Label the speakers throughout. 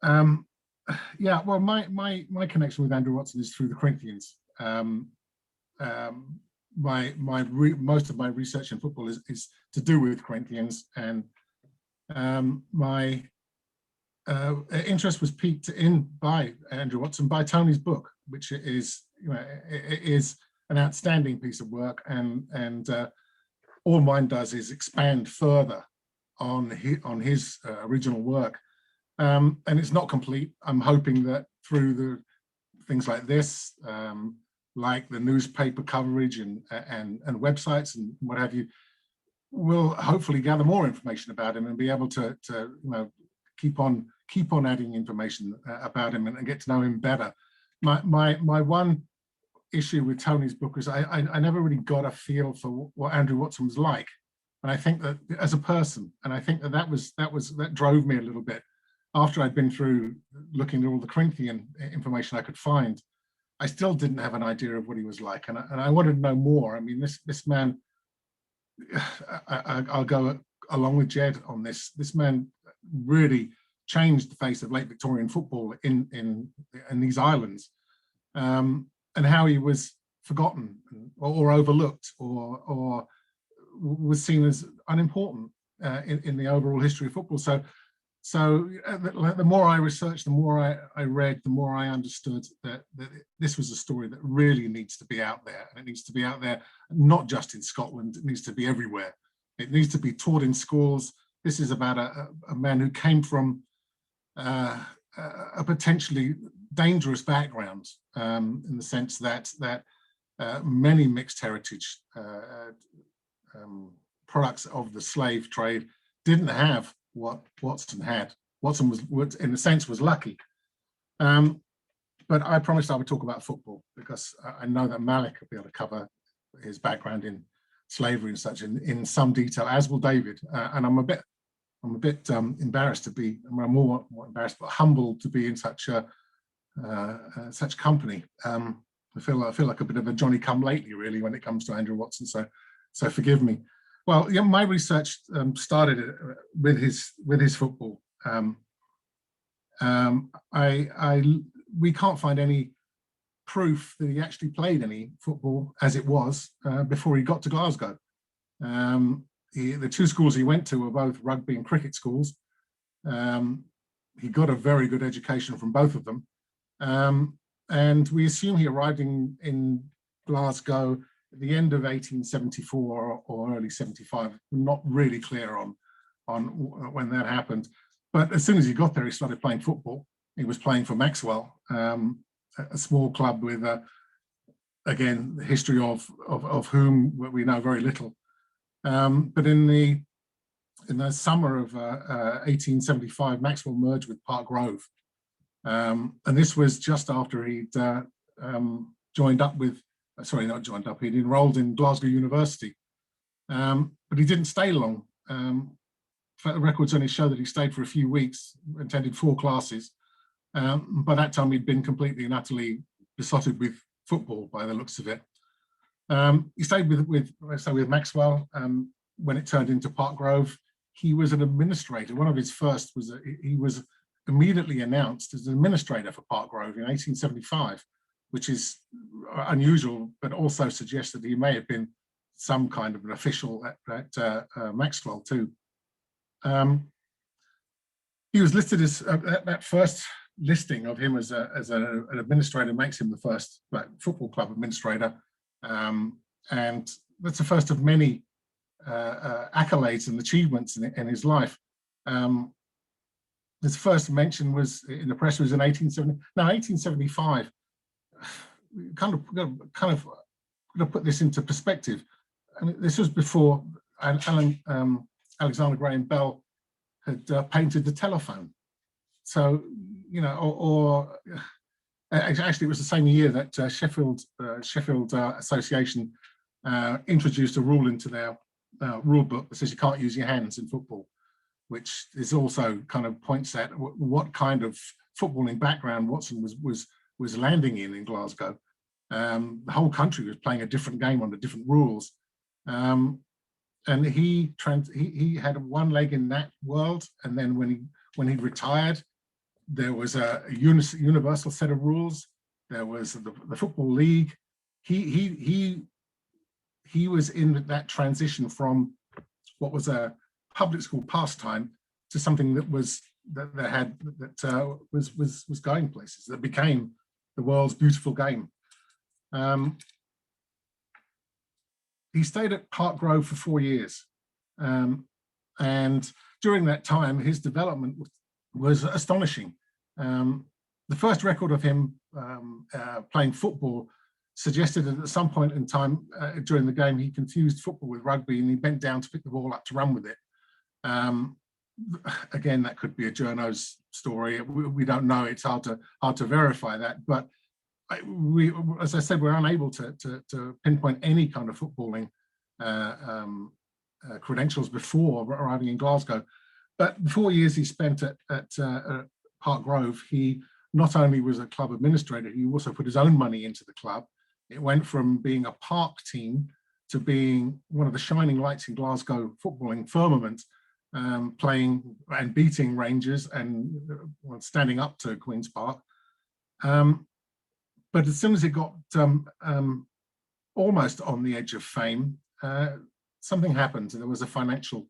Speaker 1: Yeah, well, my connection with Andrew Watson is through the Corinthians. Most of my research in football is to do with Corinthians, and my interest was piqued by Andrew Watson by Tony's book, which is it is an outstanding piece of work, and all mine does is expand further on his original work, and it's not complete. I'm hoping that through the things like this, like the newspaper coverage and websites and what have you, we'll hopefully gather more information about him and be able to keep on adding information about him and get to know him better. My one issue with Tony's book is I never really got a feel for what Andrew Watson was like, and I think that as a person, and I think that drove me a little bit. After I'd been through looking at all the Corinthian information I could find, I still didn't have an idea of what he was like, and I wanted to know more. I mean, this man, I'll go along with Ged on this. This man really changed the face of late Victorian football in these islands, and how he was forgotten or overlooked or was seen as unimportant in the overall history of football. So the more I researched, the more I read, the more I understood that this was a story that really needs to be out there. And it needs to be out there, not just in Scotland, it needs to be everywhere. It needs to be taught in schools. This is about a man who came from a potentially dangerous background, in the sense that many mixed heritage products of the slave trade didn't have what Watson had. Watson was in a sense, was lucky. But I promised I would talk about football because I know that Malik will be able to cover his background in slavery and such in some detail, as will David. And I'm a bit embarrassed to be, I'm more embarrassed, but humbled to be in such company. I feel like a bit of a Johnny come lately, really, when it comes to Andrew Watson. So forgive me. Well, yeah, my research started with his football. We can't find any proof that he actually played any football as it was before he got to Glasgow. The two schools he went to were both rugby and cricket schools. He got a very good education from both of them. And we assume he arrived in Glasgow at the end of 1874 or early 75. We're not really clear on when that happened. But as soon as he got there, he started playing football. He was playing for Maxwell, a small club with, again, the history of whom we know very little. But in the summer of 1875, Maxwell merged with Park Grove. And this was just after he'd joined up with, sorry, not joined up, he'd enrolled in Glasgow University. But he didn't stay long. In fact, the records only show that he stayed for a few weeks, attended 4 classes. By that time, he'd been completely and utterly besotted with football by the looks of it. He stayed with Maxwell when it turned into Park Grove. He was an administrator. One of his first was he was immediately announced as an administrator for Park Grove in 1875, which is unusual, but also suggests that he may have been some kind of an official at Maxwell too. He was listed as that first listing of him as an administrator makes him the first football club administrator, and that's the first of many accolades and achievements in his life. His first mention was in the press was in 1870. Now, 1875. Kind of going to put this into perspective. I mean, this was before Alexander Graham Bell had painted the telephone. So, you know, actually, it was the same year that Sheffield Association introduced a rule into their rule book that says you can't use your hands in football, which is also kind of points at what kind of footballing background Watson was landing in Glasgow. The whole country was playing a different game under different rules, and he had one leg in that world, and then when he retired, There was a universal set of rules. There was the Football League. He was in that transition from what was a public school pastime to something that was going places, that became the world's beautiful game. He stayed at Park Grove for 4 years, and during that time, his development was astonishing. The first record of him playing football suggested that at some point in time during the game, he confused football with rugby and he bent down to pick the ball up to run with it. Again, that could be a journo's story. We don't know. It's hard to verify that. But as I said, we're unable to pinpoint any kind of footballing credentials before arriving in Glasgow. But the 4 years he spent at Park Grove, he not only was a club administrator, he also put his own money into the club. It went from being a park team to being one of the shining lights in Glasgow footballing firmament, playing and beating Rangers and standing up to Queen's Park. But as soon as it got almost on the edge of fame, something happened. There was a financial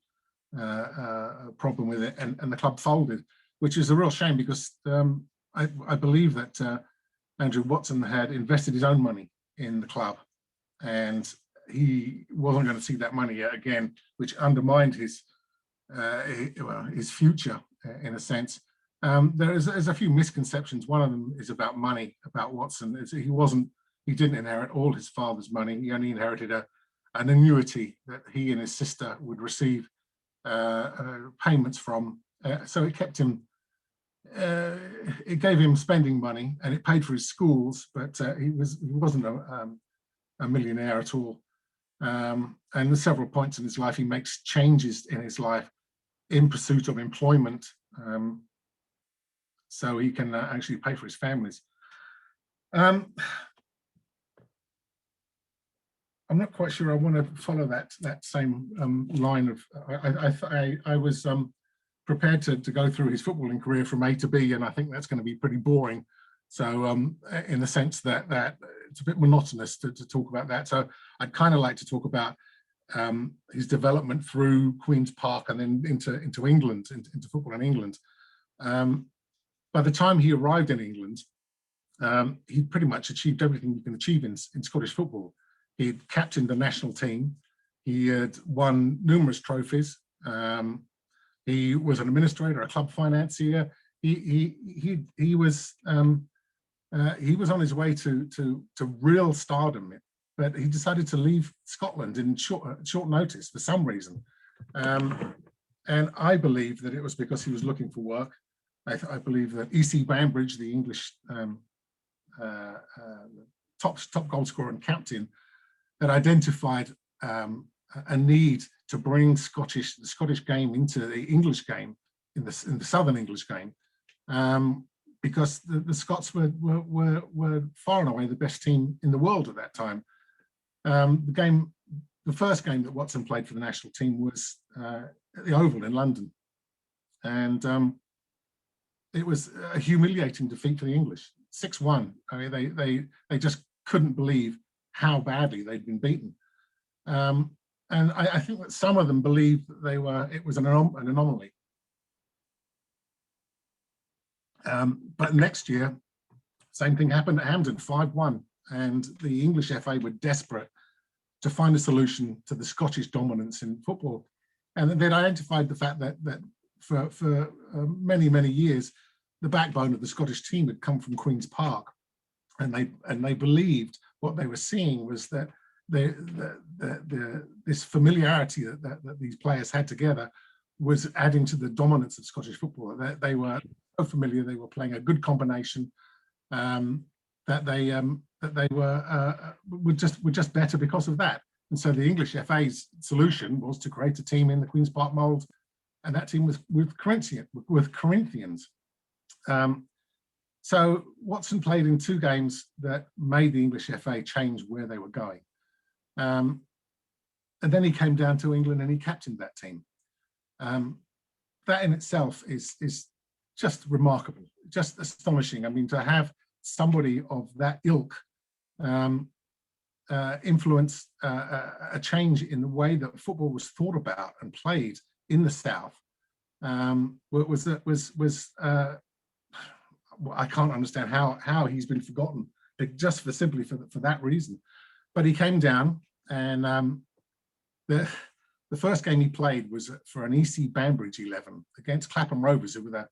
Speaker 1: problem with it, and the club folded, which is a real shame because I believe that Andrew Watson had invested his own money in the club, and he wasn't going to see that money yet again, which undermined his future in a sense. There's a few misconceptions. One of them is about money, about Watson. He didn't inherit all his father's money. He only inherited an annuity that he and his sister would receive payments from. So it kept him, it gave him spending money and it paid for his schools, but he wasn't a millionaire at all. And at several points in his life, he makes changes in his life in pursuit of employment, so he can actually pay for his families. I'm not quite sure I want to follow that same line of. I was prepared to go through his footballing career from A to B, and I think that's going to be pretty boring. So in the sense that it's a bit monotonous to talk about that. So I'd kind of like to talk about his development through Queen's Park and then into England, into football in England. By the time he arrived in England, he'd pretty much achieved everything you can achieve in Scottish football. He'd captained the national team. He had won numerous trophies. He was an administrator, a club financier. He was on his way to real stardom, but he decided to leave Scotland in short notice for some reason. And I believe that it was because he was looking for work. I believe that E.C. Bambridge, the English top goal scorer and captain, had identified a need to bring the Scottish game into the English game, in the Southern English game, because the Scots were far and away the best team in the world at that time. The first game that Watson played for the national team was at the Oval in London, and it was a humiliating defeat for the English, 6-1. I mean, they just couldn't believe how badly they'd been beaten. And I think that some of them believed that it was an anomaly. But next year, same thing happened at Hampden, 5-1, and the English FA were desperate to find a solution to the Scottish dominance in football. And they'd identified the fact that for many, many years, the backbone of the Scottish team had come from Queen's Park. And they believed what they were seeing was that this familiarity that these players had together was adding to the dominance of Scottish football. That they were so familiar, they were playing a good combination, that they were just better because of that. And so the English FA's solution was to create a team in the Queen's Park mould, and that team was with Corinthians. So Watson played in 2 games that made the English FA change where they were going. And then he came down to England and he captained that team. That in itself is just remarkable, just astonishing. I mean, to have somebody of that ilk influence a change in the way that football was thought about and played in the South I can't understand how he's been forgotten, just simply for that reason. But he came down, and the first game he played was for an EC Banbridge 11 against Clapham Rovers, who were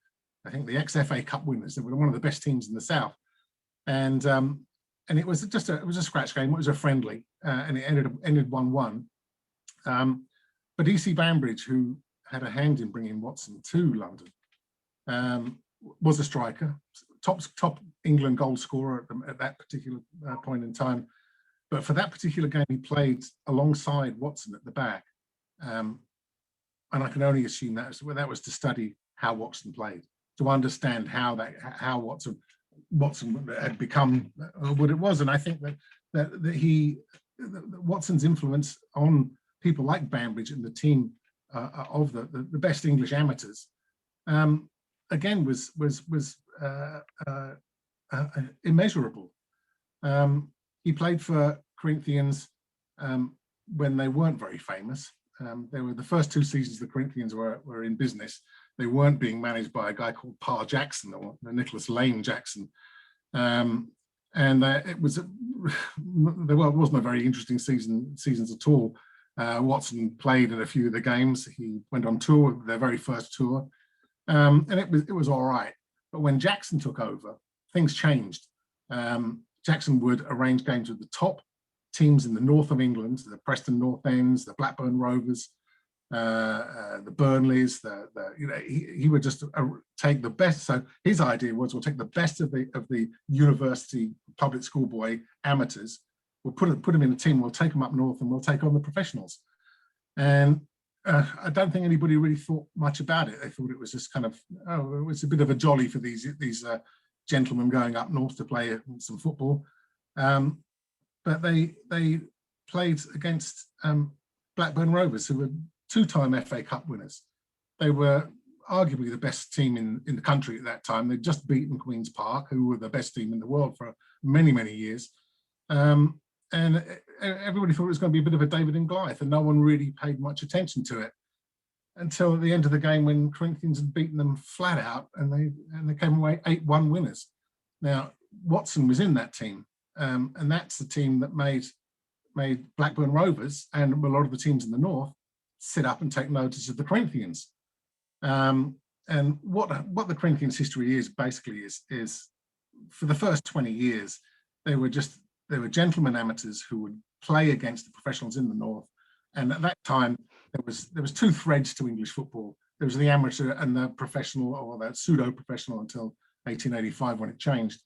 Speaker 1: I think the ex-FA Cup winners. They were one of the best teams in the South, and it was just it was a scratch game. It was a friendly, and it ended 1-1. But EC Banbridge, who had a hand in bringing Watson to London, was a striker, top England goal scorer at that particular point in time. But for that particular game, he played alongside Watson at the back, and I can only assume that was to study how Watson played, to understand how Watson had become what it was. And I think that Watson's influence on people like Banbridge and the team of the best English amateurs, again, was immeasurable. He played for Corinthians when they weren't very famous. They were the first 2 seasons the Corinthians were in business. They weren't being managed by a guy called Pa Jackson or Nicholas Lane Jackson. And it was there wasn't a very interesting seasons at all. Watson played in a few of the games. He went on tour, their very first tour, and it was all right. But when Jackson took over, things changed. Jackson would arrange games with the top teams in the north of England, the Preston North Ends, the Blackburn Rovers, the Burnleys. He would just take the best. So his idea was, we'll take the best of the university public school boy amateurs. We'll put them in a team. We'll take them up north, and we'll take on the professionals. And I don't think anybody really thought much about it. They thought it was just kind of, it was a bit of a jolly for these gentlemen going up north to play some football. But they played against Blackburn Rovers, who were 2-time FA Cup winners. They were arguably the best team in the country at that time. They'd just beaten Queen's Park, who were the best team in the world for many, many years. And everybody thought it was going to be a bit of a David and Goliath, and no one really paid much attention to it until at the end of the game, when Corinthians had beaten them flat out, and they came away 8-1 winners. Now, Watson was in that team, and that's the team that made Blackburn Rovers and a lot of the teams in the north sit up and take notice of the Corinthians. And what the Corinthians history is basically is for the first 20 years, they were gentlemen amateurs who would play against the professionals in the north. And at that time, there was 2 threads to English football. There was the amateur and the professional, or the pseudo-professional, until 1885 when it changed.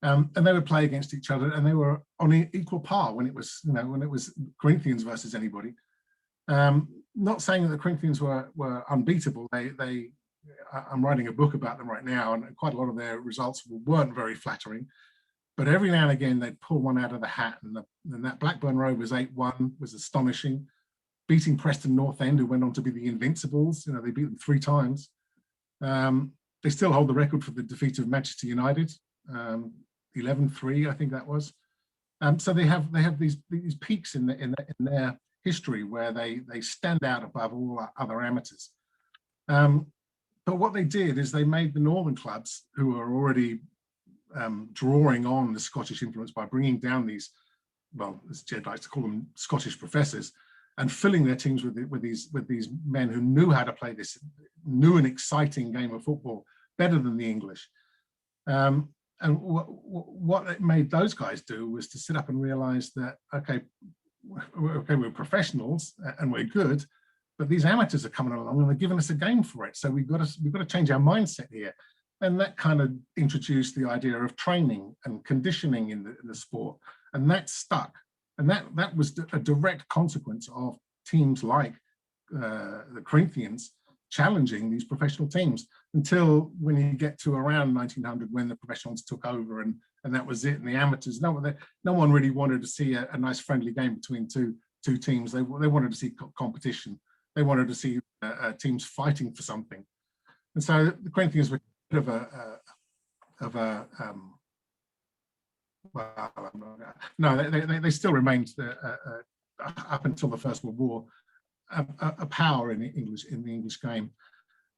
Speaker 1: And they would play against each other, and they were on equal par when it was Corinthians versus anybody. Not saying that the Corinthians were unbeatable. I'm writing a book about them right now, and quite a lot of their results weren't very flattering. But every now and again, they'd pull one out of the hat, and that Blackburn Rovers 8-1 was astonishing. Beating Preston North End, who went on to be the Invincibles. They beat them 3 times. They still hold the record for the defeat of Manchester United, 11-3, I think that was. So they have these peaks in their history where they stand out above all other amateurs. But what they did is they made the northern clubs, who were already drawing on the Scottish influence by bringing down these, well, as Ged likes to call them, Scottish professors, and filling their teams with these men who knew how to play this new and exciting game of football better than the English. And what it made those guys do was to sit up and realize that, okay, we're professionals and we're good, but these amateurs are coming along and they're giving us a game for it. So we've got to change our mindset here. And that kind of introduced the idea of training and conditioning in the sport, and that stuck. And that was a direct consequence of teams like the Corinthians challenging these professional teams, until when you get to around 1900, when the professionals took over, and that was it. And the amateurs, no one really wanted to see a nice friendly game between two teams. They wanted to see competition. They wanted to see teams fighting for something. And so the Corinthians bit of a well, no, they still remained up until the First World War a power in the English game.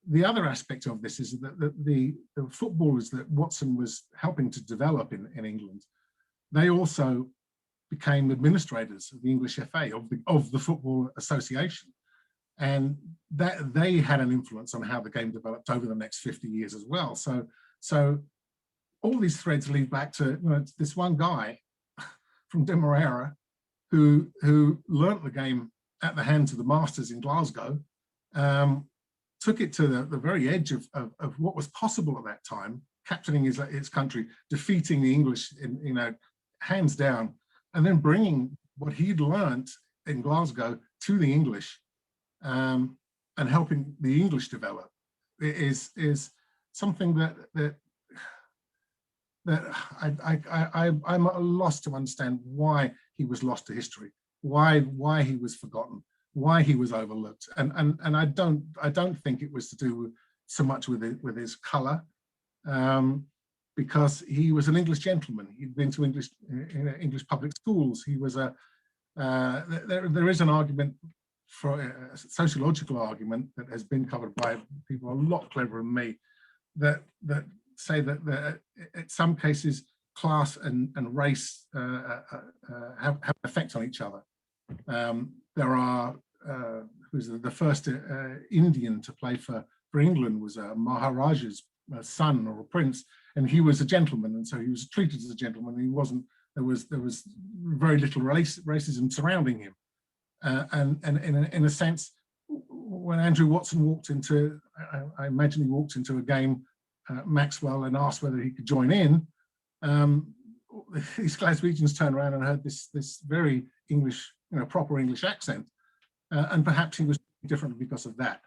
Speaker 1: The other aspect of this is that the footballers that Watson was helping to develop in England, they also became administrators of the English FA, of the Football Association, and that they had an influence on how the game developed over the next 50 years as well. So all these threads lead back to, you know, this one guy from Demerara who learnt the game at the hands of the masters in Glasgow, took it to the very edge of what was possible at that time, captaining his country, defeating the English, you know, hands down, and then bringing what he'd learnt in Glasgow to the English, and helping the English develop. It is something that I'm at a loss to understand why he was lost to history, why he was forgotten, why he was overlooked, and I don't think it was to do so much with his colour, because he was an English gentleman. He'd been to English public schools. He was there is an argument, for a sociological argument that has been covered by people a lot cleverer than me, that say that in some cases class and race have an effect on each other. There are who's the first Indian to play for England was a Maharaja's son or a prince, and he was a gentleman, and so he was treated as a gentleman. He wasn't. There was very little racism surrounding him, and in a sense, when Andrew Watson walked into, I imagine he walked into a game, Maxwell, and asked whether he could join in. These Glaswegians turned around and heard this very English, you know, proper English accent, and perhaps he was different because of that.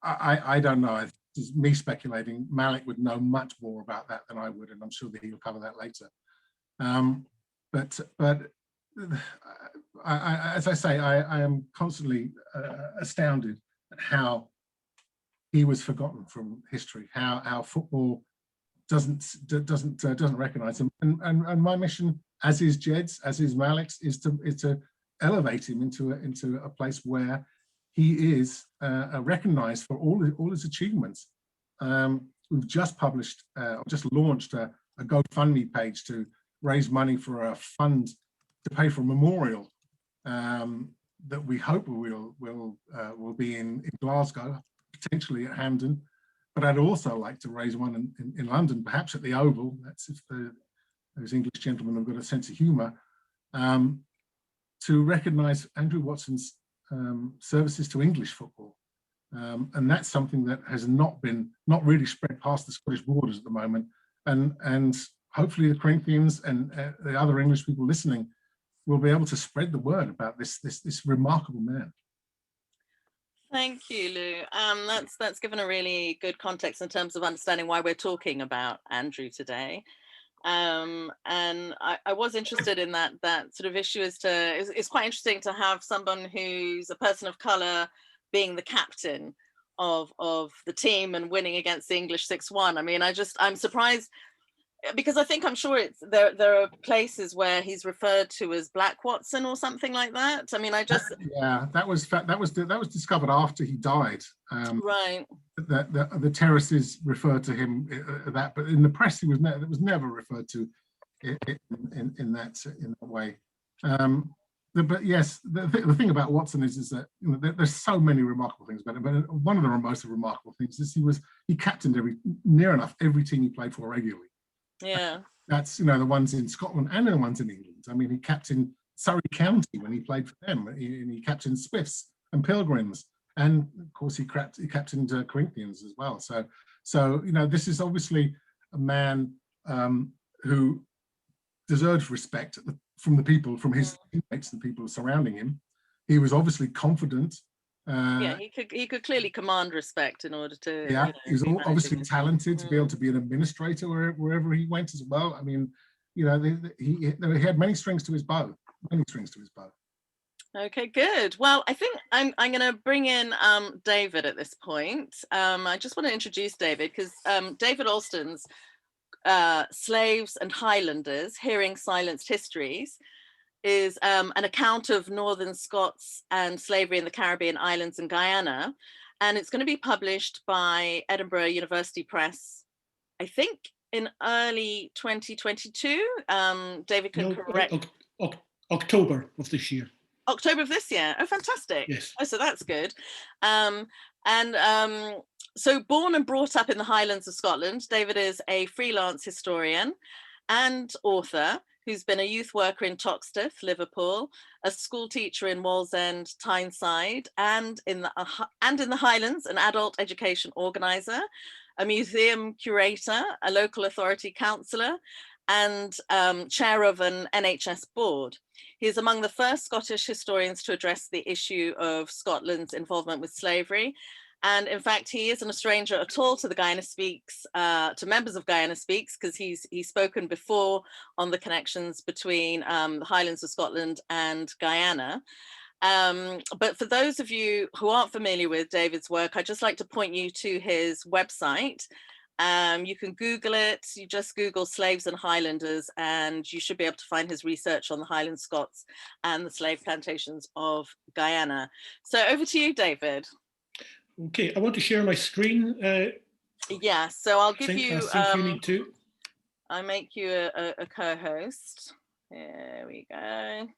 Speaker 1: I don't know. This is me speculating. Malik would know much more about that than I would, and I'm sure that he'll cover that later. But as I say, I am constantly astounded at how he was forgotten from history, how football doesn't recognise him, and my mission, as is Ged's, as is Malik's, is to elevate him into a place where he is recognised for all his achievements. We've just published, just launched a GoFundMe page to raise money for a fund to pay for a memorial that we hope will be in Glasgow, potentially at Hampden, but I'd also like to raise one in London, perhaps at the Oval. That's if those English gentlemen have got a sense of humour, to recognise Andrew Watson's services to English football, and that's something that has not really spread past the Scottish borders at the moment, and hopefully the Corinthians and the other English people listening will be able to spread the word about this remarkable man.
Speaker 2: Thank you, Llew. That's given a really good context in terms of understanding why we're talking about Andrew today. And I was interested in that sort of issue as to, it's quite interesting to have someone who's a person of colour being the captain of the team and winning against the English 6-1. I mean, I'm surprised, because I'm sure there are places where he's referred to as Black Watson or something like that. I mean,
Speaker 1: yeah, that was discovered after he died.
Speaker 2: Right.
Speaker 1: The terraces referred to him that, but in the press it was never referred to in that way. But yes, the thing about Watson is that, you know, there's so many remarkable things about him. But one of the most remarkable things is he captained near enough every team he played for regularly.
Speaker 2: Yeah,
Speaker 1: that's, you know, the ones in Scotland and the ones in England. I mean, he captained Surrey County when he played for them. He captained Swifts and Pilgrims, and of course he captained Corinthians as well. So you know, this is obviously a man who deserves respect from the people, from his teammates and people surrounding him. He was obviously confident.
Speaker 2: Yeah, he could clearly command respect in order to.
Speaker 1: Yeah,
Speaker 2: you know,
Speaker 1: he was obviously talented to be able to be an administrator wherever he went as well. I mean, you know, he had many strings to his bow. Many strings to his bow.
Speaker 2: Okay, good. Well, I think I'm going to bring in David at this point. I just want to introduce David because David Alston's Slaves and Highlanders, Hearing Silenced Histories, is an account of Northern Scots and slavery in the Caribbean islands and Guyana. And it's going to be published by Edinburgh University Press, I think in early 2022. David can correct.
Speaker 3: October of this year.
Speaker 2: October of this year. Oh, fantastic.
Speaker 3: Yes.
Speaker 2: Oh, so that's good. So born and brought up in the Highlands of Scotland, David is a freelance historian and author who's been a youth worker in Toxteth, Liverpool, a school teacher in Wallsend, Tyneside, and in the Highlands, an adult education organizer, a museum curator, a local authority councillor, and chair of an NHS board. He is among the first Scottish historians to address the issue of Scotland's involvement with slavery. And in fact, he isn't a stranger at all to the Guyana Speaks, to members of Guyana Speaks, because he's spoken before on the connections between the Highlands of Scotland and Guyana. But for those of you who aren't familiar with David's work, I'd just like to point you to his website. You can Google it. You just Google Slaves and Highlanders, and you should be able to find his research on the Highland Scots and the slave plantations of Guyana. So over to you, David.
Speaker 3: Okay, I want to share my screen.
Speaker 2: Yeah, so I'll give you.
Speaker 3: I think you need to.
Speaker 2: I make you a co-host. There we go.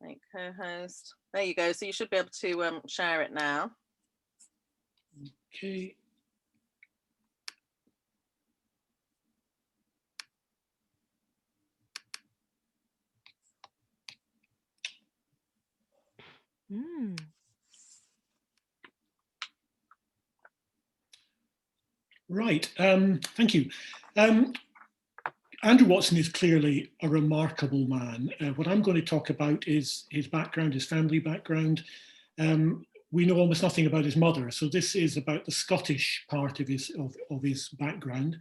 Speaker 2: Make co-host. There you go. So you should be able to share it now.
Speaker 3: Okay. Right, thank you. Andrew Watson is clearly a remarkable man. What I'm going to talk about is his background, his family background. We know almost nothing about his mother, so this is about the Scottish part of his background.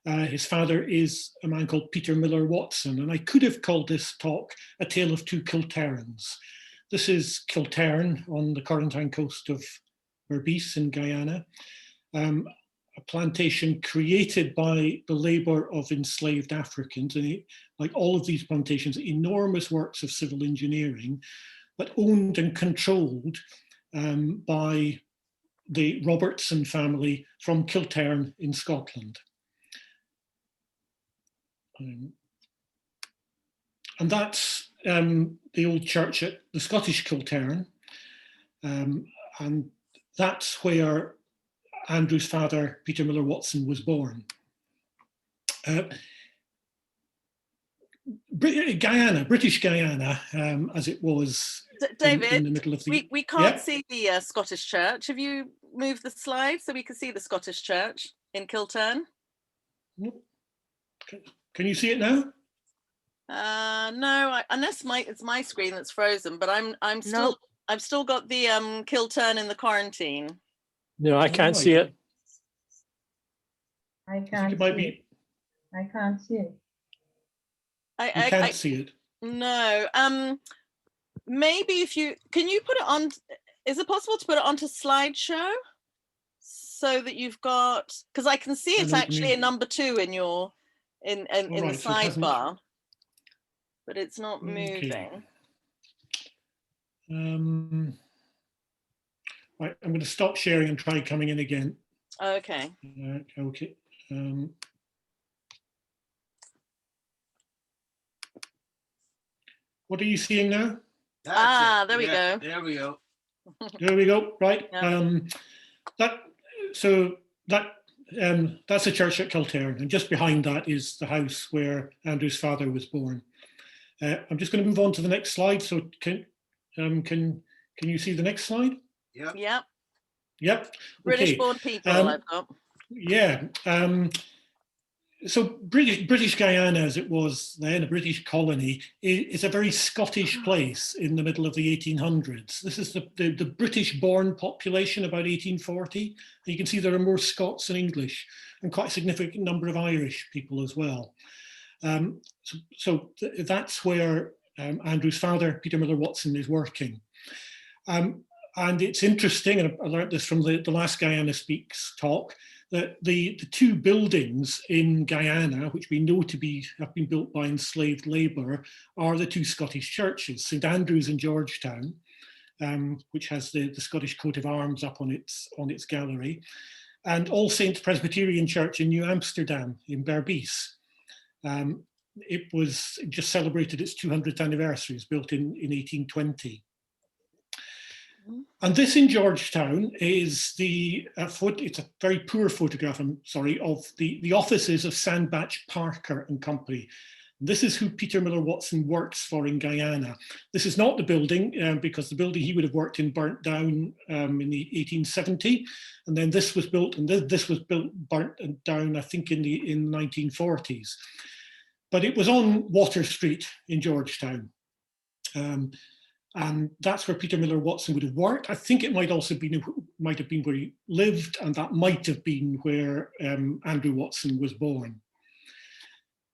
Speaker 3: His father is a man called Peter Miller Watson, and I could have called this talk A Tale of Two Kilterns. This is Kiltern on the Corentyne coast of Berbice in Guyana. A plantation created by the labour of enslaved Africans, and like all of these plantations, enormous works of civil engineering, but owned and controlled by the Robertson family from Kiltern in Scotland. And that's the old church at the Scottish Kiltern, and that's where Andrew's father, Peter Miller Watson, was born. Guyana, British Guyana, as it was
Speaker 2: David,
Speaker 3: in the middle of the...
Speaker 2: we can't see the Scottish church. Have you moved the slide so we can see the Scottish church in Kiltern?
Speaker 3: Can you see it now?
Speaker 2: No, unless it's my screen that's frozen, but I've still got the Kiltern in the quarantine.
Speaker 4: No, I can't see it.
Speaker 5: I can't see it. I can't see it.
Speaker 3: I can't see it.
Speaker 2: No. Maybe if you can you put it on? Is it possible to put it onto slideshow so that you've got? Because I can see it's actually a number 2 in your in the sidebar, but it's not moving.
Speaker 3: Right, I'm going to stop sharing and try coming in again.
Speaker 2: Okay.
Speaker 3: Okay. What are you seeing now?
Speaker 2: There we go.
Speaker 6: There we go.
Speaker 3: There we go. Right.
Speaker 2: Yeah.
Speaker 3: That's a church at Kiltern, and just behind that is the house where Andrew's father was born. I'm just going to move on to the next slide. So can you see the next slide?
Speaker 6: Yep.
Speaker 2: Yep.
Speaker 3: Yep.
Speaker 2: British born people I've got.
Speaker 3: Yeah. So British Guyana, as it was then, a British colony, is a very Scottish place in the middle of the 1800s. This is the British-born population, about 1840. You can see there are more Scots than English, and quite a significant number of Irish people as well. So that's where Andrew's father, Peter Miller Watson, is working. And it's interesting, and I learned this from the last Guyana Speaks talk, that the two buildings in Guyana, which we know to have been built by enslaved labour, are the two Scottish churches, St Andrew's in Georgetown, which has the Scottish coat of arms up on its gallery, and All Saints Presbyterian Church in New Amsterdam in Berbice. It was just celebrated its 200th anniversary. It was built in 1820. And this in Georgetown is it's a very poor photograph, I'm sorry, of the offices of Sandbach Parker and Company. This is who Peter Miller Watson works for in Guyana. This is not the building, because the building he would have worked in burnt down in the 1870, and then this was built, and this was burnt down, I think, in the 1940s. But it was on Water Street in Georgetown. And that's where Peter Miller Watson would have worked. I think it might have been where he lived, and that might have been where Andrew Watson was born.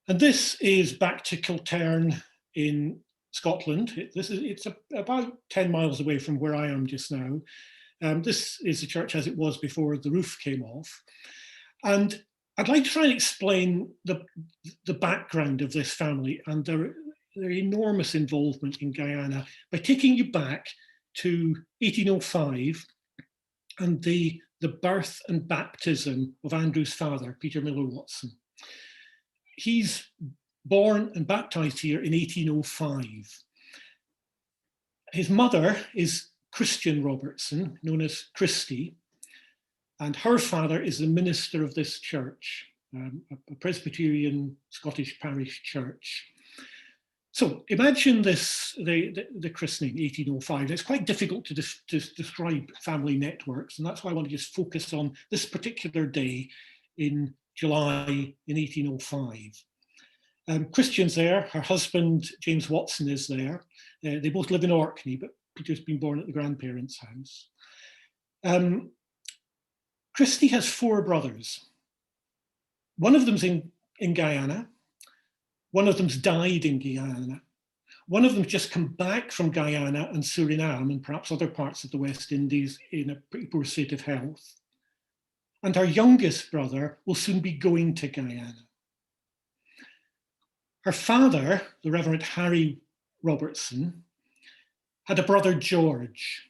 Speaker 3: And this is back to Kiltern in Scotland. It's about 10 miles away from where I am just now. This is the church as it was before the roof came off. And I'd like to try and explain the background of this family and their enormous involvement in Guyana by taking you back to 1805 and the birth and baptism of Andrew's father, Peter Miller Watson. He's born and baptized here in 1805. His mother is Christian Robertson, known as Christy, and her father is the minister of this church, a Presbyterian Scottish parish church. So imagine this, the christening, 1805. It's quite difficult to describe family networks, and that's why I want to just focus on this particular day in July in 1805. Christian's there, her husband, James Watson, is there. They both live in Orkney, but Peter's been born at the grandparents' house. Christy has 4 brothers. One of them's in Guyana. One of them's died in Guyana. One of them's just come back from Guyana and Suriname and perhaps other parts of the West Indies in a pretty poor state of health. And her youngest brother will soon be going to Guyana. Her father, the Reverend Harry Robertson, had a brother George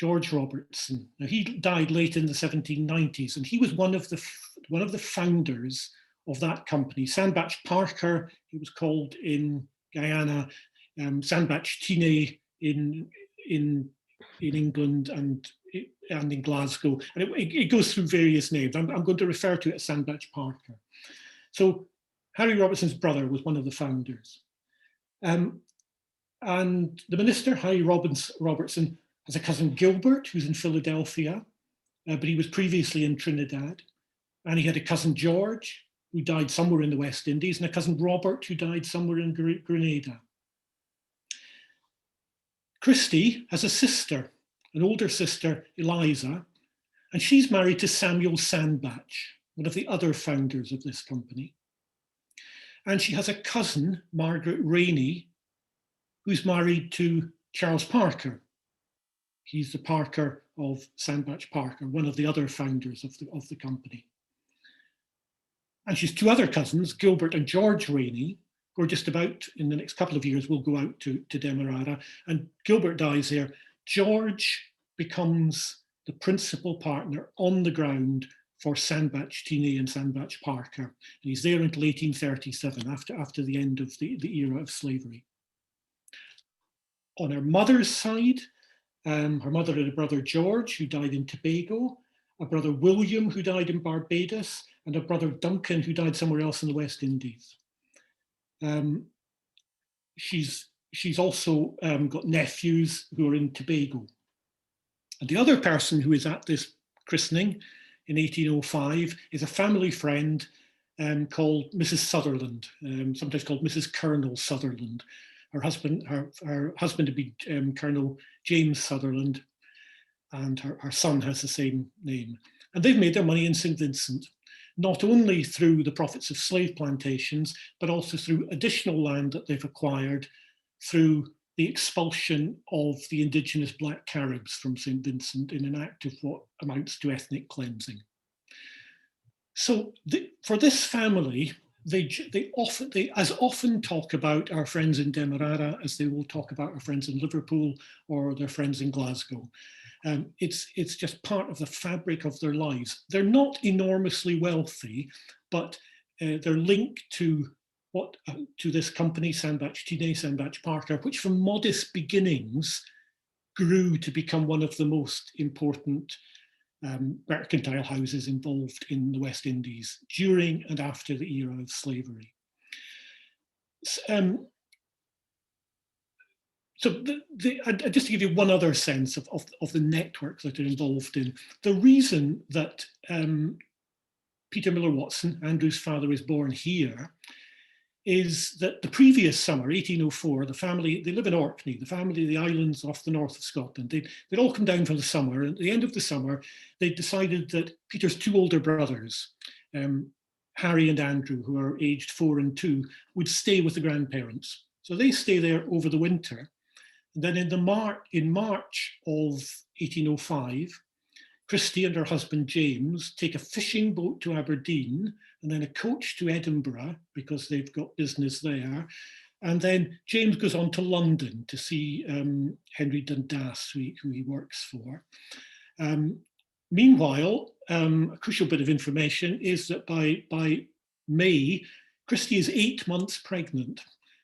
Speaker 3: Robertson. Now, he died late in the 1790s, and he was one of the founders of that company. Sandbach Parker, it was called in Guyana, Sandbach Tine in England and in Glasgow. And it goes through various names. I'm going to refer to it as Sandbach Parker. So Harry Robertson's brother was one of the founders. And the minister, Harry Robertson, has a cousin Gilbert, who's in Philadelphia, but he was previously in Trinidad. And he had a cousin George, who died somewhere in the West Indies, and a cousin Robert, who died somewhere in Grenada. Christy has a sister, an older sister, Eliza, and she's married to Samuel Sandbach, one of the other founders of this company. And she has a cousin, Margaret Rainey, who's married to Charles Parker. He's the Parker of Sandbach Parker, one of the other founders of the company. And she's 2 other cousins, Gilbert and George Rainey, who are just about, in the next couple of years, will go out to Demerara. And Gilbert dies there. George becomes the principal partner on the ground for Sandbach Tine and Sandbach Parker. And he's there until 1837, after the end of the era of slavery. On her mother's side, her mother had a brother George, who died in Tobago, a brother William, who died in Barbados, and a brother Duncan, who died somewhere else in the West Indies. She's also got nephews who are in Tobago. And the other person who is at this christening in 1805 is a family friend called Mrs. Sutherland, sometimes called Mrs. Colonel Sutherland. Her husband had been Colonel James Sutherland, and her son has the same name. And they've made their money in St. Vincent, not only through the profits of slave plantations, but also through additional land that they've acquired through the expulsion of the indigenous Black Caribs from St. Vincent in an act of what amounts to ethnic cleansing. So for this family, they as often talk about our friends in Demerara as they will talk about our friends in Liverpool or their friends in Glasgow. It's just part of the fabric of their lives. They're not enormously wealthy, but they're linked to this company, Sandbach Parker, which from modest beginnings grew to become one of the most important mercantile houses involved in the West Indies during and after the era of slavery. So just to give you one other sense of the network that they're involved in, the reason that Peter Miller Watson, Andrew's father, is born here is that the previous summer, 1804, the family, they live in Orkney, the family of the islands off the north of Scotland, they'd all come down for the summer, and at the end of the summer, they decided that Peter's two older brothers, Harry and Andrew, who are aged 4 and 2, would stay with the grandparents. So they stay there over the winter. And then in March of 1805, Christie and her husband James take a fishing boat to Aberdeen and then a coach to Edinburgh because they've got business there. And then James goes on to London to see Henry Dundas, who he works for. Meanwhile, a crucial bit of information is that by May, Christie is 8 months pregnant.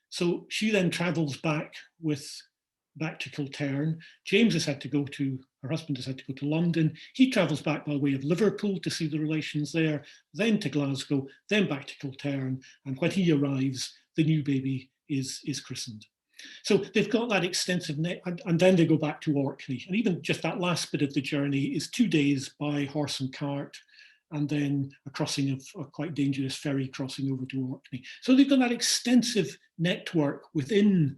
Speaker 3: So she then travels back to Kiltern. James has had to go to, her husband has had to go to London. He travels back by way of Liverpool to see the relations there, then to Glasgow, then back to Kiltern. And when he arrives, the new baby is christened. So they've got that extensive net, and then they go back to Orkney. And even just that last bit of the journey is 2 days by horse and cart, and then a crossing of a quite dangerous ferry crossing over to Orkney. So they've got that extensive network within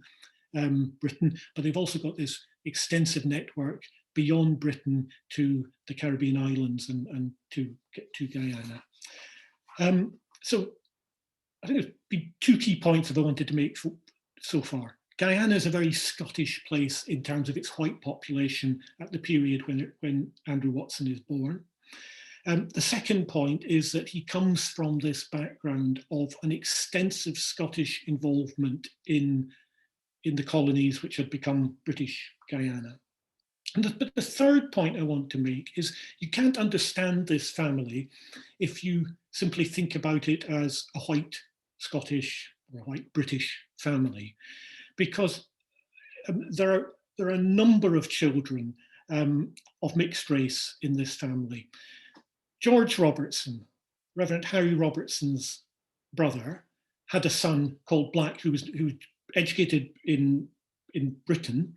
Speaker 3: Britain, but they've also got this extensive network beyond Britain to the Caribbean islands and to Guyana. So I think there's been 2 key points that I wanted to make so far. Guyana is a very Scottish place in terms of its white population at the period when Andrew Watson is born. The second point is that he comes from this background of an extensive Scottish involvement in the colonies which had become British Guyana. But the third point I want to make is you can't understand this family if you simply think about it as a white Scottish or white British family, because there are a number of children of mixed race in this family. George Robertson, Reverend Harry Robertson's brother, had a son called Black who was educated in Britain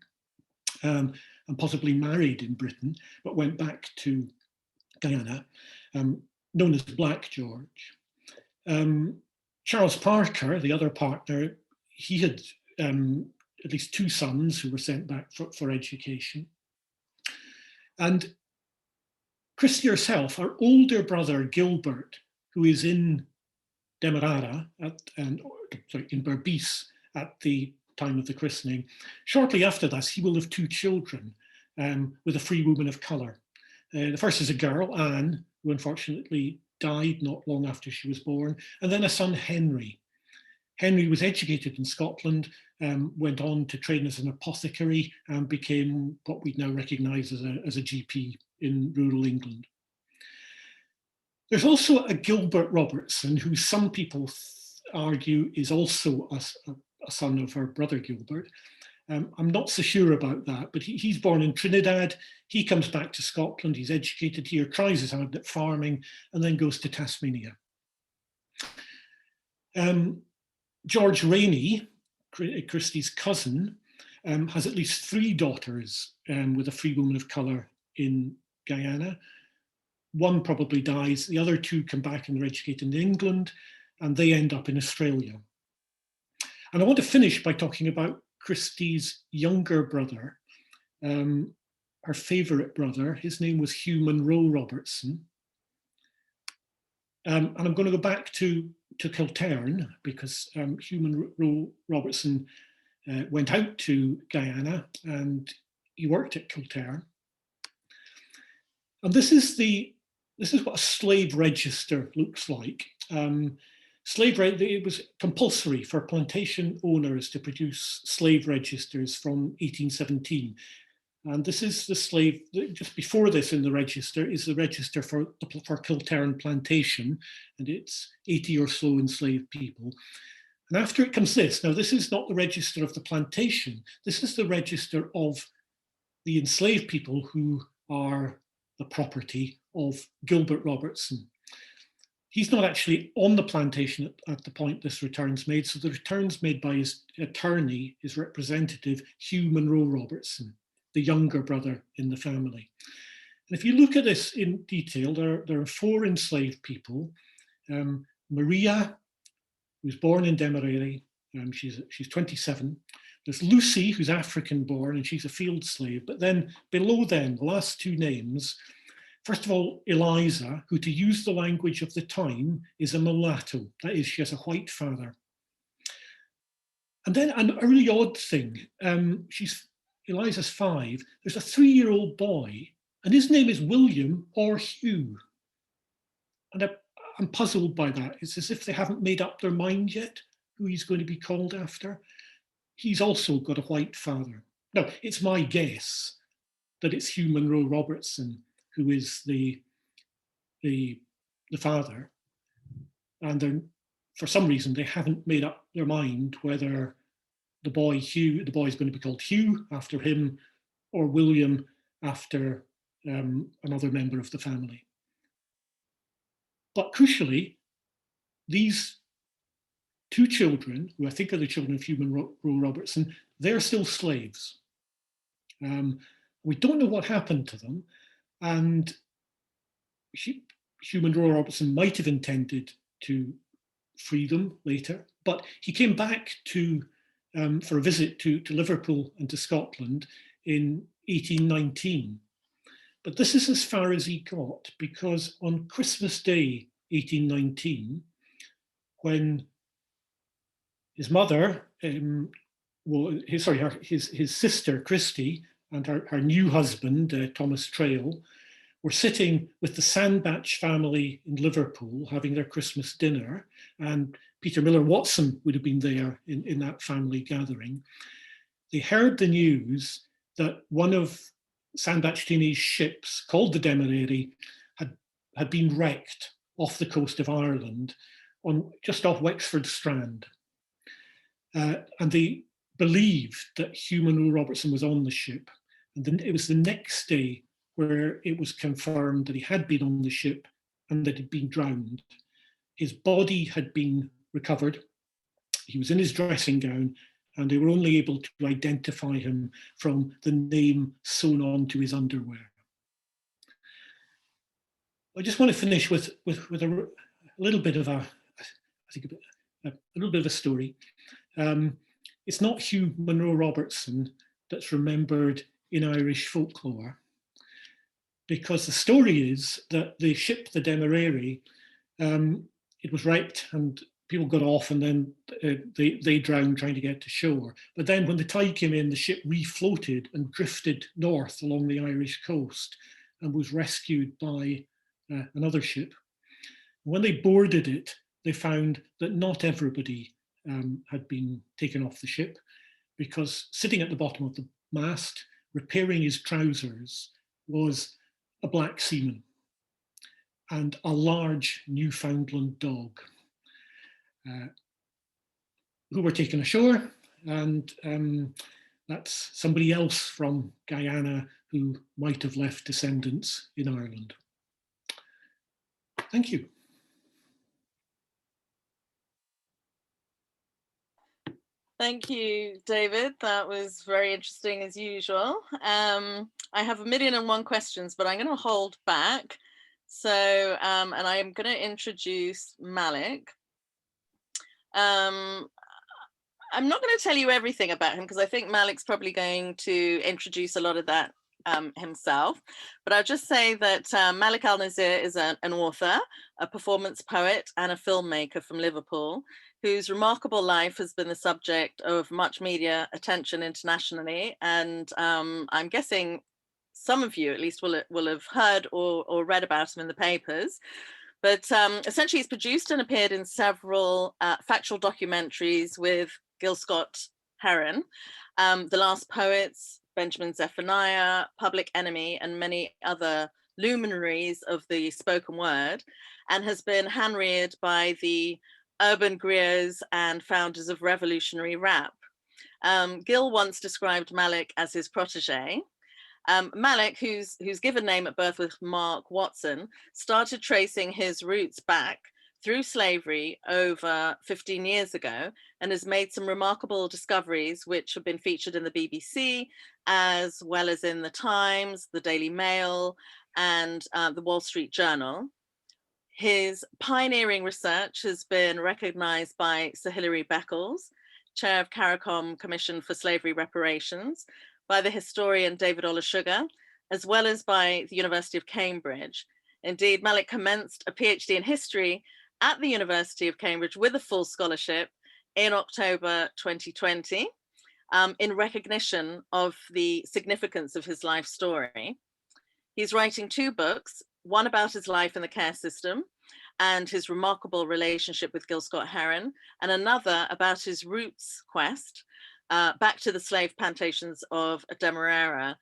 Speaker 3: and possibly married in Britain, but went back to Guyana, known as Black George. Charles Parker, the other partner, he had at least 2 sons who were sent back for education. And Christie herself, her older brother Gilbert, who is in Demerara, in Berbice at the time of the christening, shortly after this, he will have 2 children with a free woman of colour. The first is a girl, Anne, who unfortunately died not long after she was born, and then a son, Henry. Henry was educated in Scotland, went on to train as an apothecary and became what we now recognise as a GP in rural England. There's also a Gilbert Robertson, who some people argue is also a son of her brother Gilbert. I'm not so sure about that, but he's born in Trinidad. He comes back to Scotland, he's educated here, tries his hand at farming, and then goes to Tasmania. George Rainey, Christie's cousin, has at least 3 daughters with a free woman of colour in Guyana. One probably dies, the other 2 come back and are educated in England, and they end up in Australia. And I want to finish by talking about Christie's younger brother, her favourite brother. His name was Hugh Munro Robertson. And I'm going to go back to Kiltern because Hugh Munro Robertson went out to Guyana and he worked at Kilterran. And this is what a slave register looks like. It was compulsory for plantation owners to produce slave registers from 1817. And this is the slave, just before this in the register is the register for Kilterran plantation, and it's 80 or so enslaved people. And after it comes this, now this is not the register of the plantation, this is the register of the enslaved people who are the property of Gilbert Robertson. He's not actually on the plantation at the point this return's made, so the return's made by his attorney, his representative, Hugh Monroe Robertson, the younger brother in the family. And if you look at this in detail, there are 4 enslaved people. Maria, who's born in Demerara, she's 27. There's Lucy, who's African born, and she's a field slave. But then below them, the last 2 names, first of all, Eliza, who, to use the language of the time, is a mulatto. That is, she has a white father. And then a really odd thing, Eliza's 5. There's a 3-year-old boy, and his name is William or Hugh. And I'm puzzled by that. It's as if they haven't made up their mind yet who he's going to be called after. He's also got a white father. Now, it's my guess that it's Hugh Monroe Robertson who is the father. And for some reason, they haven't made up their mind whether the boy is going to be called Hugh after him, or William after another member of the family. But crucially, these 2 children, who I think are the children of Hugh Monroe Robertson, they're still slaves. We don't know what happened to them, and Hugh Monroe Robertson might have intended to free them later, but he came back for a visit to Liverpool and to Scotland in 1819. But this is as far as he got, because on Christmas Day, 1819, when his mother, his sister, Christy, and her new husband, Thomas Trail, were sitting with the Sandbach family in Liverpool having their Christmas dinner, and Peter Miller Watson would have been there in that family gathering. They heard the news that one of Sandbach Cheney's ships, called the Demerara, had been wrecked off the coast of Ireland, just off Wexford Strand. And they believed that Hugh Monroe Robertson was on the ship. And then it was the next day where it was confirmed that he had been on the ship and that he'd been drowned. His body had been recovered. He was in his dressing gown, and they were only able to identify him from the name sewn onto his underwear. I just want to finish with a little bit of a story. It's not Hugh Monroe Robertson that's remembered in Irish folklore, because the story is that the ship, the Demerara, it was wrecked and people got off, and then they drowned trying to get to shore. But then when the tide came in, the ship refloated and drifted north along the Irish coast and was rescued by another ship. When they boarded it, they found that not everybody had been taken off the ship, because sitting at the bottom of the mast, repairing his trousers, was a black seaman and a large Newfoundland dog, who were taken ashore, and that's somebody else from Guyana who might have left descendants in Ireland. Thank you.
Speaker 2: Thank you, David. That was very interesting as usual. I have 1,000,001 questions, but I'm going to hold back. So, and I'm going to introduce Malik. I'm not going to tell you everything about him, because I think Malik's probably going to introduce a lot of that himself, but I'll just say that Malik Al Nasir is an author, a performance poet, and a filmmaker from Liverpool, whose remarkable life has been the subject of much media attention internationally. And I'm guessing some of you at least will have heard or read about him in the papers. But essentially, he's produced and appeared in several factual documentaries with Gil Scott-Heron, The Last Poets, Benjamin Zephaniah, Public Enemy, and many other luminaries of the spoken word, and has been hand-reared by the urban griots and founders of revolutionary rap. Gil once described Malik as his protege. Malik, whose given name at birth was Mark Watson, started tracing his roots back through slavery over 15 years ago, and has made some remarkable discoveries which have been featured in the BBC, as well as in the Times, the Daily Mail, and the Wall Street Journal. His pioneering research has been recognized by Sir Hilary Beckles, chair of CARICOM Commission for Slavery Reparations, by the historian David Olusoga, as well as by the University of Cambridge. Indeed, Malik commenced a PhD in history at the University of Cambridge with a full scholarship in October 2020, in recognition of the significance of his life story. He's writing 2 books, one about his life in the care system and his remarkable relationship with Gil Scott-Heron, and another about his roots quest back to the slave plantations of Demerara.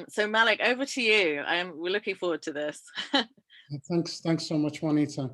Speaker 2: So Malik, over to you. We're looking forward to this.
Speaker 6: Thanks so much, Juanita.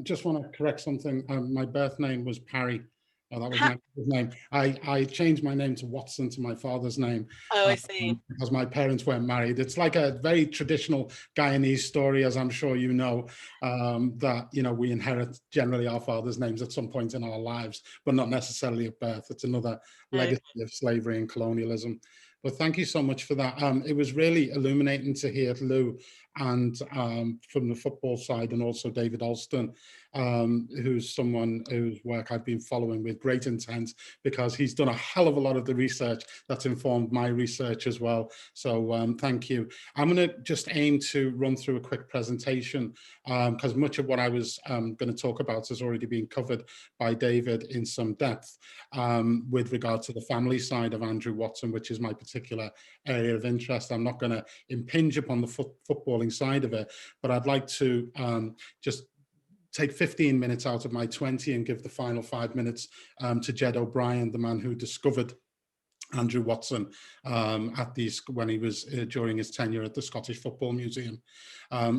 Speaker 6: Just want to correct something. My birth name was Parry. That was my name. I changed my name to Watson, to my father's name.
Speaker 2: Oh, I see.
Speaker 6: Because my parents weren't married. It's like a very traditional Guyanese story, as I'm sure you know, that we inherit generally our father's names at some point in our lives, but not necessarily at birth. It's another legacy of slavery and colonialism. But thank you so much for that. It was really illuminating to hear Llew and from the football side, and also David Alston, who's someone whose work I've been following with great intent, because he's done a hell of a lot of the research that's informed my research as well. So thank you. I'm going to just aim to run through a quick presentation, because much of what I was going to talk about has already been covered by David in some depth, with regard to the family side of Andrew Watson, which is my particular area of interest. I'm not going to impinge upon the footballing side of it, but I'd like to just take 15 minutes out of my 20 and give the final 5 minutes to Ged O'Brien, the man who discovered Andrew Watson when he was during his tenure at the Scottish Football Museum.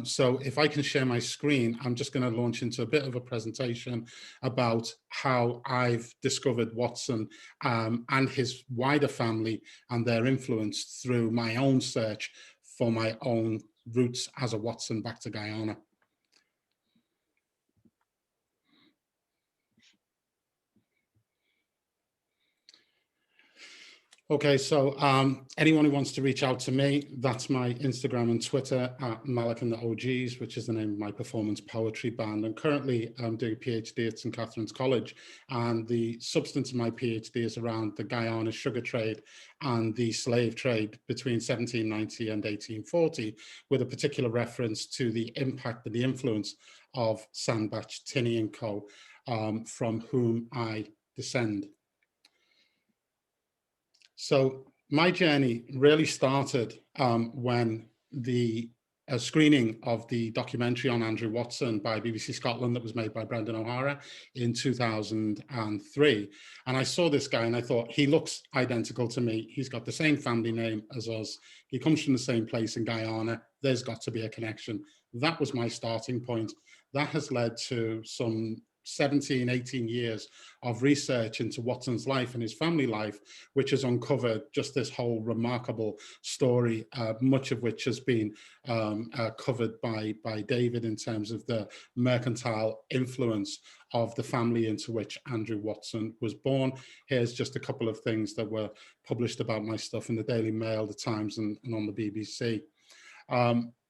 Speaker 6: So if I can share my screen, I'm just going to launch into a bit of a presentation about how I've discovered Watson and his wider family and their influence through my own search for my own roots as a Watson back to Guyana. Okay, so anyone who wants to reach out to me, that's my Instagram and Twitter at Malik and the OGs, which is the name of my performance poetry band. And currently I'm doing a PhD at St. Catherine's College, and the substance of my PhD is around the Guyana sugar trade and the slave trade between 1790 and 1840, with a particular reference to the impact and the influence of Sandbach, Tinney and Co., from whom I descend. So my journey really started when the screening of the documentary on Andrew Watson by BBC Scotland that was made by Brendan O'Hara in 2003. And I saw this guy and I thought, he looks identical to me. He's got the same family name as us. He comes from the same place in Guyana. There's got to be a connection. That was my starting point. That has led to some 17, 18 years of research into Watson's life and his family life, which has uncovered just this whole remarkable story, much of which has been covered by David in terms of the mercantile influence of the family into which Andrew Watson was born. Here's just a couple of things that were published about my stuff in the Daily Mail, the Times, and on the BBC.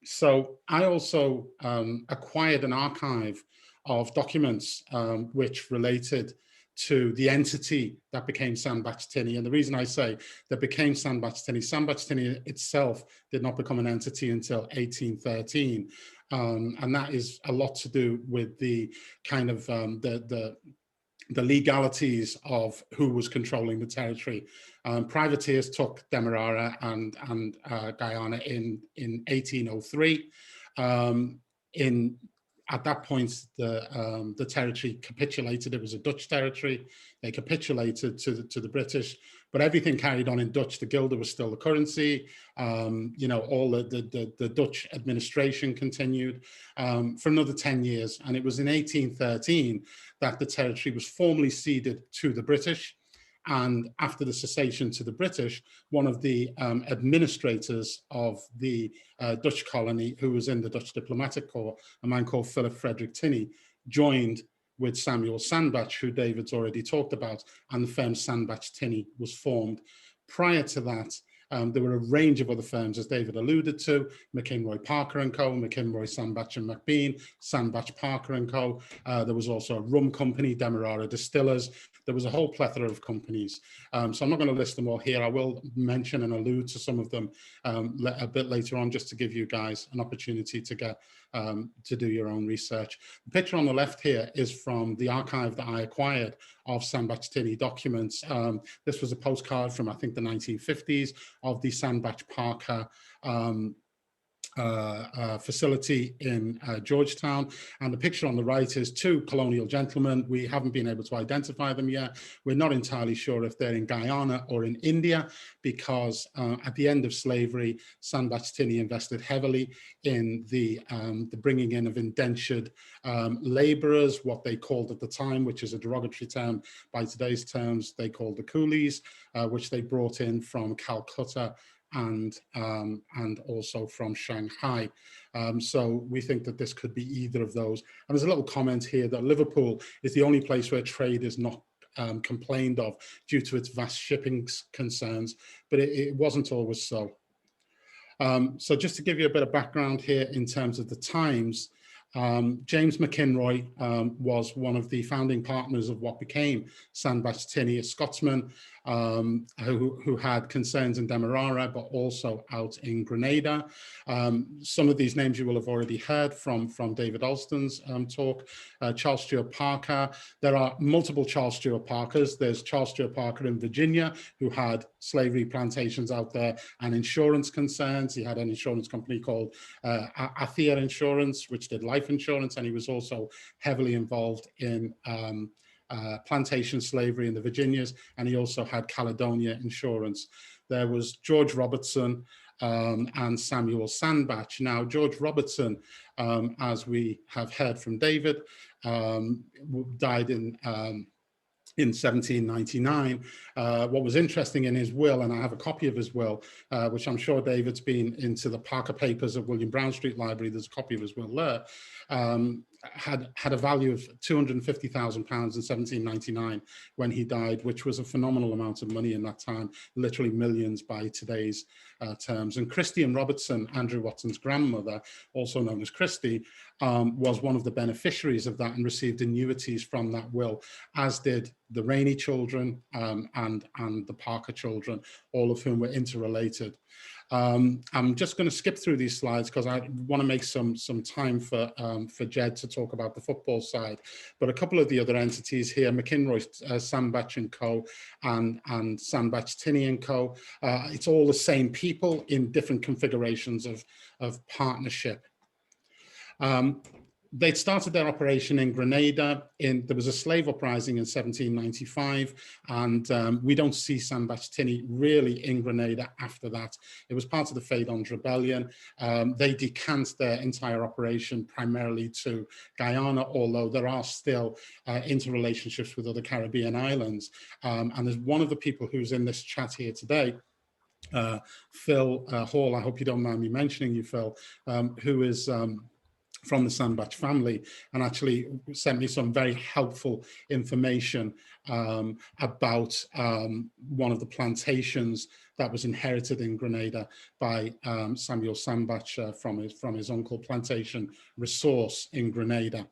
Speaker 6: So I also acquired an archive of documents which related to the entity that became Sandbach Tinny. And the reason I say that became Sandbach Tinny itself did not become an entity until 1813. And that is a lot to do with the kind of the legalities of who was controlling the territory. Privateers took Demerara and Guyana in 1803. At that point, the territory capitulated. It was a Dutch territory. They capitulated to the British, but everything carried on in Dutch. The guilder was still the currency. You know, all the Dutch administration continued for another 10 years. And it was in 1813 that the territory was formally ceded to the British. And after the cessation to the British, one of the administrators of the Dutch colony, who was in the Dutch diplomatic corps, a man called Philip Frederick Tinny, joined with Samuel Sandbach, who David's already talked about, and the firm Sandbach Tinny was formed. Prior to that, there were a range of other firms, as David alluded to: McKinroy Parker and Co., McKinroy, Sandbach and McBean, Sandbach Parker and Co. There was also a rum company, Demerara Distillers. There was a whole plethora of companies. So I'm not going to list them all here. I will mention and allude to some of them a bit later on, just to give you guys an opportunity to get to do your own research. The picture on the left here is from the archive that I acquired of Sandbach Tinny documents. This was a postcard from, I think, the 1950s of the Sandbach Parker facility in Georgetown, and the picture on the right is two colonial gentlemen. We haven't been able to identify them yet. We're not entirely sure if they're in Guyana or in India, because at the end of slavery, Sandbach Tinny invested heavily in the bringing in of indentured laborers, what they called at the time, which is a derogatory term by today's terms, they called the coolies, which they brought in from Calcutta and also from Shanghai. So we think that this could be either of those. And there's a little comment here that Liverpool is the only place where trade is not complained of due to its vast shipping concerns, but it wasn't always so. So just to give you a bit of background here in terms of the times, James McKinroy was one of the founding partners of what became Sandbach Tinny, a Scotsman who had concerns in Demerara, but also out in Grenada. Some of these names you will have already heard from David Alston's talk. Charles Stuart Parker. There are multiple Charles Stuart Parkers. There's Charles Stuart Parker in Virginia, who had slavery plantations out there and insurance concerns. He had an insurance company called Athea Insurance, which did life insurance, and he was also heavily involved in plantation slavery in the Virginias, and he also had Caledonia Insurance. There was George Robertson and Samuel Sandbach. Now, George Robertson, as we have heard from David, died in 1799. What was interesting in his will, and I have a copy of his will, which I'm sure David's been into the Parker Papers at William Brown Street Library, there's a copy of his will there, had a value of £250,000 in 1799 when he died, which was a phenomenal amount of money in that time, literally millions by today's terms. And Christie Robertson, Andrew Watson's grandmother, also known as Christie, was one of the beneficiaries of that and received annuities from that will, as did the Rainey children and the Parker children, all of whom were interrelated. I'm just going to skip through these slides because I want to make some time for Ged to talk about the football side. But a couple of the other entities here, McKinroy, Sandbach and Co. and Sandbach Tinny and Co. It's all the same people in different configurations of partnership. They'd started their operation in Grenada. There was a slave uprising in 1795, and we don't see Sandbach Tinny really in Grenada after that. It was part of the Fedon's Rebellion. They decamped their entire operation primarily to Guyana, although there are still interrelationships with other Caribbean islands. And there's one of the people who's in this chat here today, Phil Hall. I hope you don't mind me mentioning you, Phil, who is from the Sandbach family, and actually sent me some very helpful information about one of the plantations that was inherited in Grenada by Samuel Sandbach from his uncle, Plantation Resource in Grenada.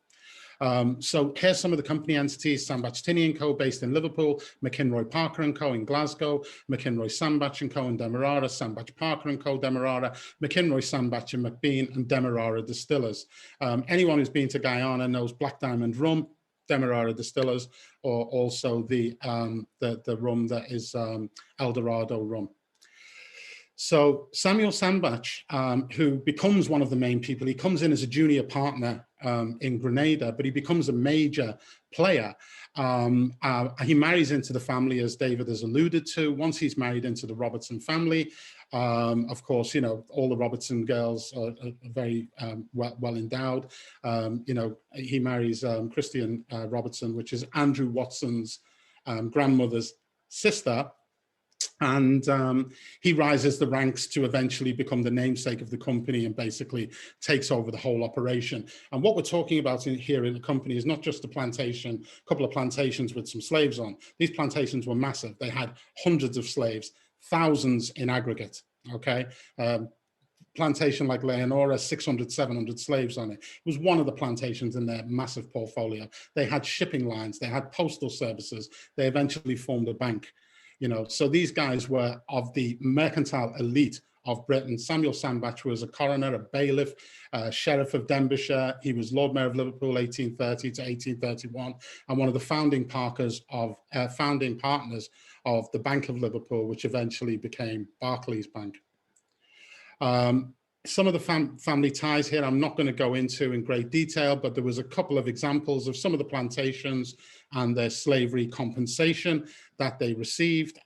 Speaker 6: So here's some of the company entities: Sandbach Tinney & Co. based in Liverpool, McInroy Parker & Co. in Glasgow, McInroy Sandbach & Co. in Demerara, Sandbach Parker & Co. Demerara, McInroy Sandbach and McBean and Demerara Distillers. Anyone who's been to Guyana knows Black Diamond rum, Demerara Distillers, or also the rum that is El Dorado rum. So Samuel Sandbach, who becomes one of the main people, he comes in as a junior partner in Grenada, but he becomes a major player. He marries into the family, as David has alluded to. Once he's married into the Robertson family, of course, you know, all the Robertson girls are very well endowed. You know, he marries Christian Robertson, which is Andrew Watson's grandmother's sister. And he rises the ranks to eventually become the namesake of the company and basically takes over the whole operation. And what we're talking about here in the company is not just a plantation, a couple of plantations with some slaves on. These plantations were massive. They had hundreds of slaves, thousands in aggregate, okay? Plantation like Leonora, 600, 700 slaves on it. It was one of the plantations in their massive portfolio. They had shipping lines, they had postal services, they eventually formed a bank. You know, so these guys were of the mercantile elite of Britain. Samuel Sandbach was a coroner, a bailiff, sheriff of Denbighshire. He was Lord Mayor of Liverpool, 1830 to 1831, and one of the founding partners of the Bank of Liverpool, which eventually became Barclays Bank. Some of the family ties here I'm not going to go into in great detail, but there was a couple of examples of some of the plantations and their slavery compensation that they received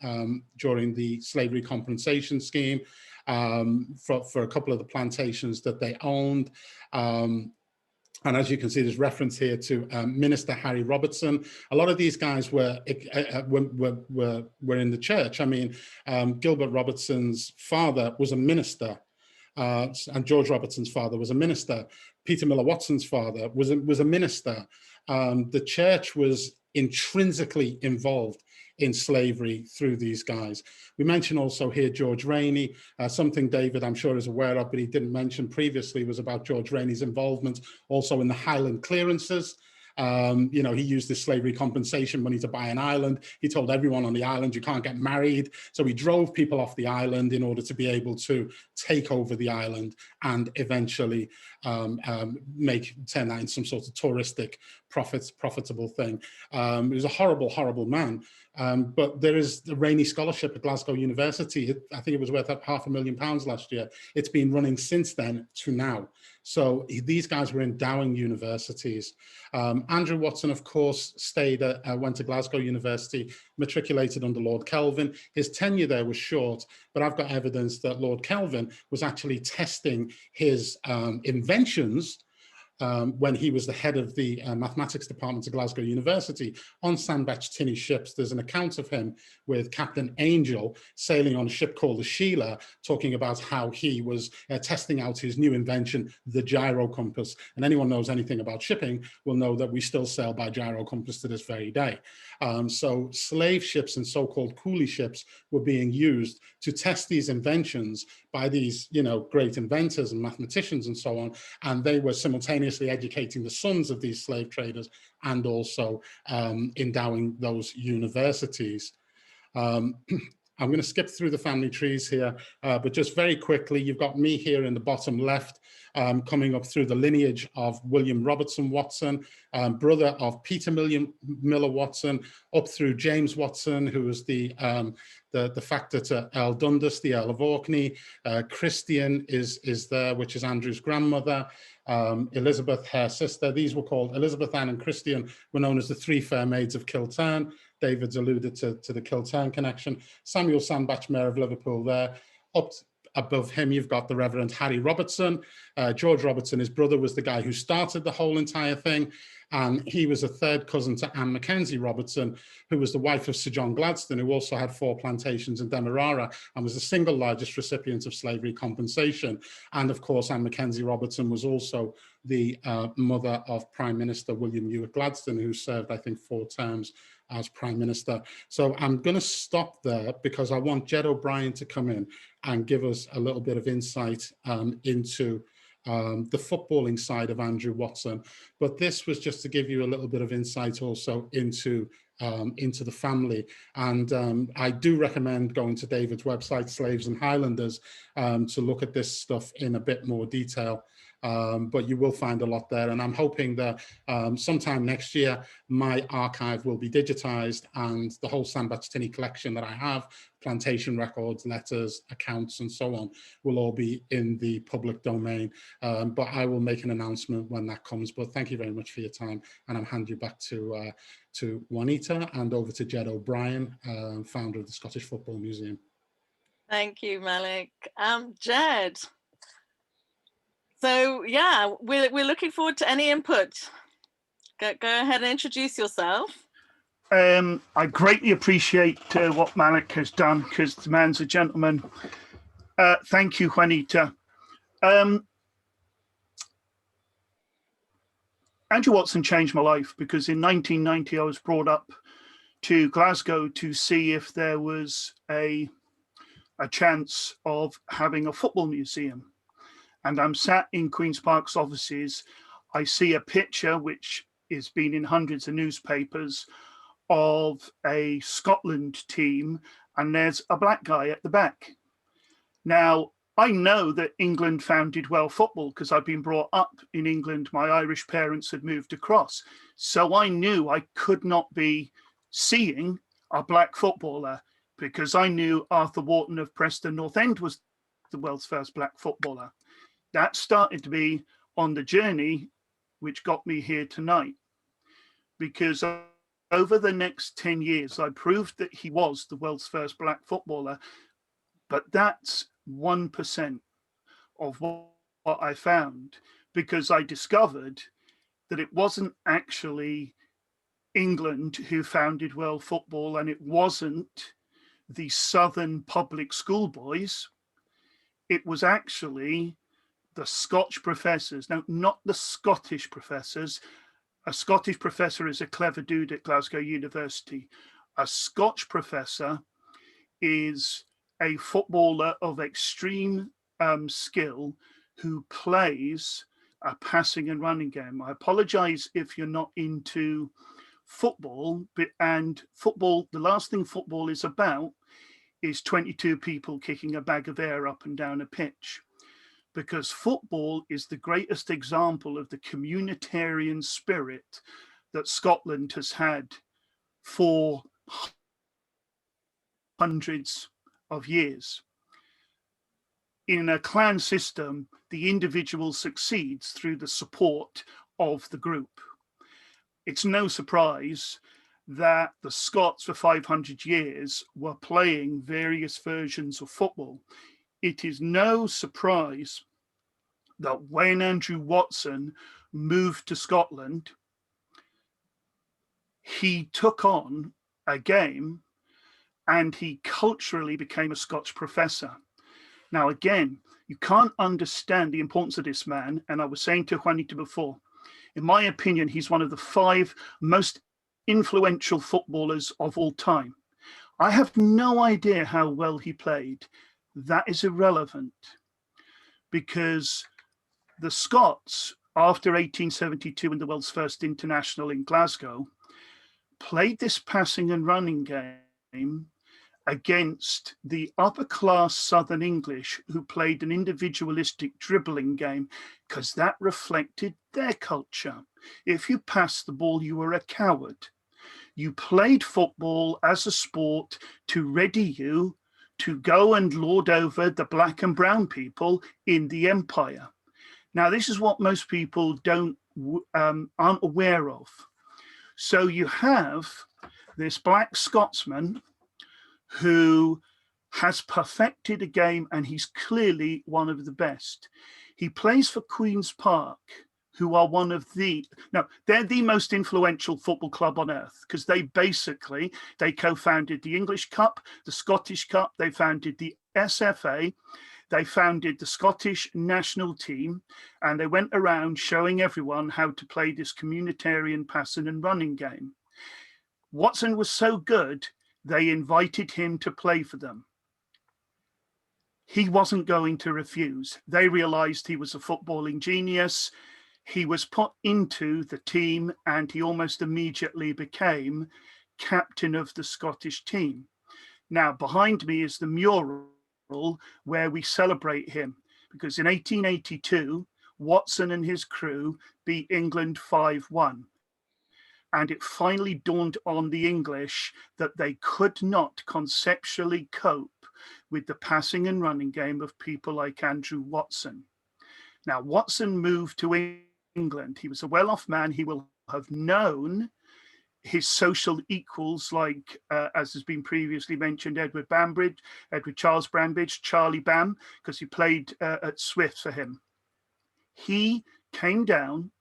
Speaker 6: during the slavery compensation scheme for a couple of the plantations that they owned. And as you can see, there's reference here to Minister Harry Robertson. A lot of these guys were in the church. I mean, Gilbert Robertson's father was a minister. And George Robertson's father was a minister. Peter Miller Watson's father was a minister. The church was intrinsically involved in slavery through these guys. We mentioned also here George Rainey, something David I'm sure is aware of, but he didn't mention previously, was about George Rainey's involvement also in the Highland clearances. You know, he used this slavery compensation money to buy an island. He told everyone on the island, you can't get married. So he drove people off the island in order to be able to take over the island and eventually turn that into some sort of touristic profitable thing. He was a horrible, horrible man. But there is the Rainey Scholarship at Glasgow University. I think it was worth £500,000 last year. It's been running since then to now. So these guys were endowing universities. Andrew Watson, of course, went to Glasgow University, matriculated under Lord Kelvin. His tenure there was short, but I've got evidence that Lord Kelvin was actually testing his inventions when he was the head of the mathematics department at Glasgow University on Sandbach Tinney ships. There's an account of him with Captain Angel sailing on a ship called the Sheila, talking about how he was testing out his new invention, the gyro compass. And anyone knows anything about shipping will know that we still sail by gyro compass to this very day. So slave ships and so-called coolie ships were being used to test these inventions by these, you know, great inventors and mathematicians and so on. And they were simultaneously educating the sons of these slave traders and also endowing those universities. I'm going to skip through the family trees here, but just very quickly, you've got me here in the bottom left, coming up through the lineage of William Robertson Watson, brother of Peter Miller Watson, up through James Watson, who was the factor to Earl Dundas, the Earl of Orkney. Christian is there, which is Andrew's grandmother. Elizabeth, her sister. These were called Elizabeth Ann and Christian, were known as the three fair maids of Kilturn. David's alluded to the Kilturn connection. Samuel Sandbach, Mayor of Liverpool there. Up above him, you've got the Reverend Harry Robertson. George Robertson, his brother, was the guy who started the whole entire thing. And he was a third cousin to Anne Mackenzie Robertson, who was the wife of Sir John Gladstone, who also had 4 plantations in Demerara and was the single largest recipient of slavery compensation. And of course, Anne Mackenzie Robertson was also the mother of Prime Minister William Ewart Gladstone, who served, I think, 4 terms as Prime Minister. So I'm going to stop there because I want Ged O'Brien to come in and give us a little bit of insight into the footballing side of Andrew Watson. But this was just to give you a little bit of insight also into the family. And I do recommend going to David's website, Slaves and Highlanders, to look at this stuff in a bit more detail. But you will find a lot there. And I'm hoping that sometime next year, my archive will be digitized and the whole San Battistini collection that I have, plantation records, letters, accounts, and so on, will all be in the public domain. But I will make an announcement when that comes. But thank you very much for your time. And I'll hand you back to Juanita and over to Ged O'Brien, founder of the Scottish Football Museum.
Speaker 2: Thank you, Malik. Ged. So yeah, we're looking forward to any input. Go ahead and introduce yourself.
Speaker 7: I greatly appreciate what Malik has done, because the man's a gentleman. Thank you, Juanita. Andrew Watson changed my life, because in 1990 I was brought up to Glasgow to see if there was a chance of having a football museum. And I'm sat in Queen's Park's offices. I see a picture, which has been in hundreds of newspapers, of a Scotland team, and there's a black guy at the back. Now, I know that England founded well football because I've been brought up in England. My Irish parents had moved across. So I knew I could not be seeing a black footballer, because I knew Arthur Wharton of Preston North End was the world's first black footballer. That started to be on the journey which got me here tonight, because over the next 10 years, I proved that he was the world's first black footballer, but that's 1% of what I found, because I discovered that it wasn't actually England who founded world football, and it wasn't the Southern public school boys. It was actually the Scotch professors. Now, not the Scottish professors. A Scottish professor is a clever dude at Glasgow University. A Scotch professor is a footballer of extreme skill who plays a passing and running game. I apologize if you're not into football, and football, the last thing football is about is 22 people kicking a bag of air up and down a pitch. Because football is the greatest example of the communitarian spirit that Scotland has had for hundreds of years. In a clan system, the individual succeeds through the support of the group. It's no surprise that the Scots for 500 years were playing various versions of football. It is no surprise that when Andrew Watson moved to Scotland, he took on a game and he culturally became a Scotch professor. Now, again, you can't understand the importance of this man. And I was saying to Juanita before, in my opinion, he's one of the 5 most influential footballers of all time. I have no idea how well he played. That is irrelevant, because the Scots, after 1872 and the world's first international in Glasgow, played this passing and running game against the upper class Southern English, who played an individualistic dribbling game, because that reflected their culture. If you passed the ball, you were a coward. You played football as a sport to ready you to go and lord over the black and brown people in the empire. Now, this is what most people aren't aware of. So you have this black Scotsman who has perfected a game, and he's clearly one of the best. He plays for Queen's Park, who are one of they're the most influential football club on earth, because they co-founded the English Cup, the Scottish Cup, they founded the SFA, they founded the Scottish national team, and they went around showing everyone how to play this communitarian passing and running game. Watson was so good, they invited him to play for them. he wasn't going to refuse. They realized he was a footballing genius. He was put into the team and he almost immediately became captain of the Scottish team. Now, behind me is the mural where we celebrate him, because in 1882, Watson and his crew beat England 5-1. And it finally dawned on the English that they could not conceptually cope with the passing and running game of people like Andrew Watson. Now, Watson moved to England. He was a well-off man. He will have known his social equals, like, as has been previously mentioned, Edward Charles Bambridge, Charlie Bam, because he played at Swift for him. He came down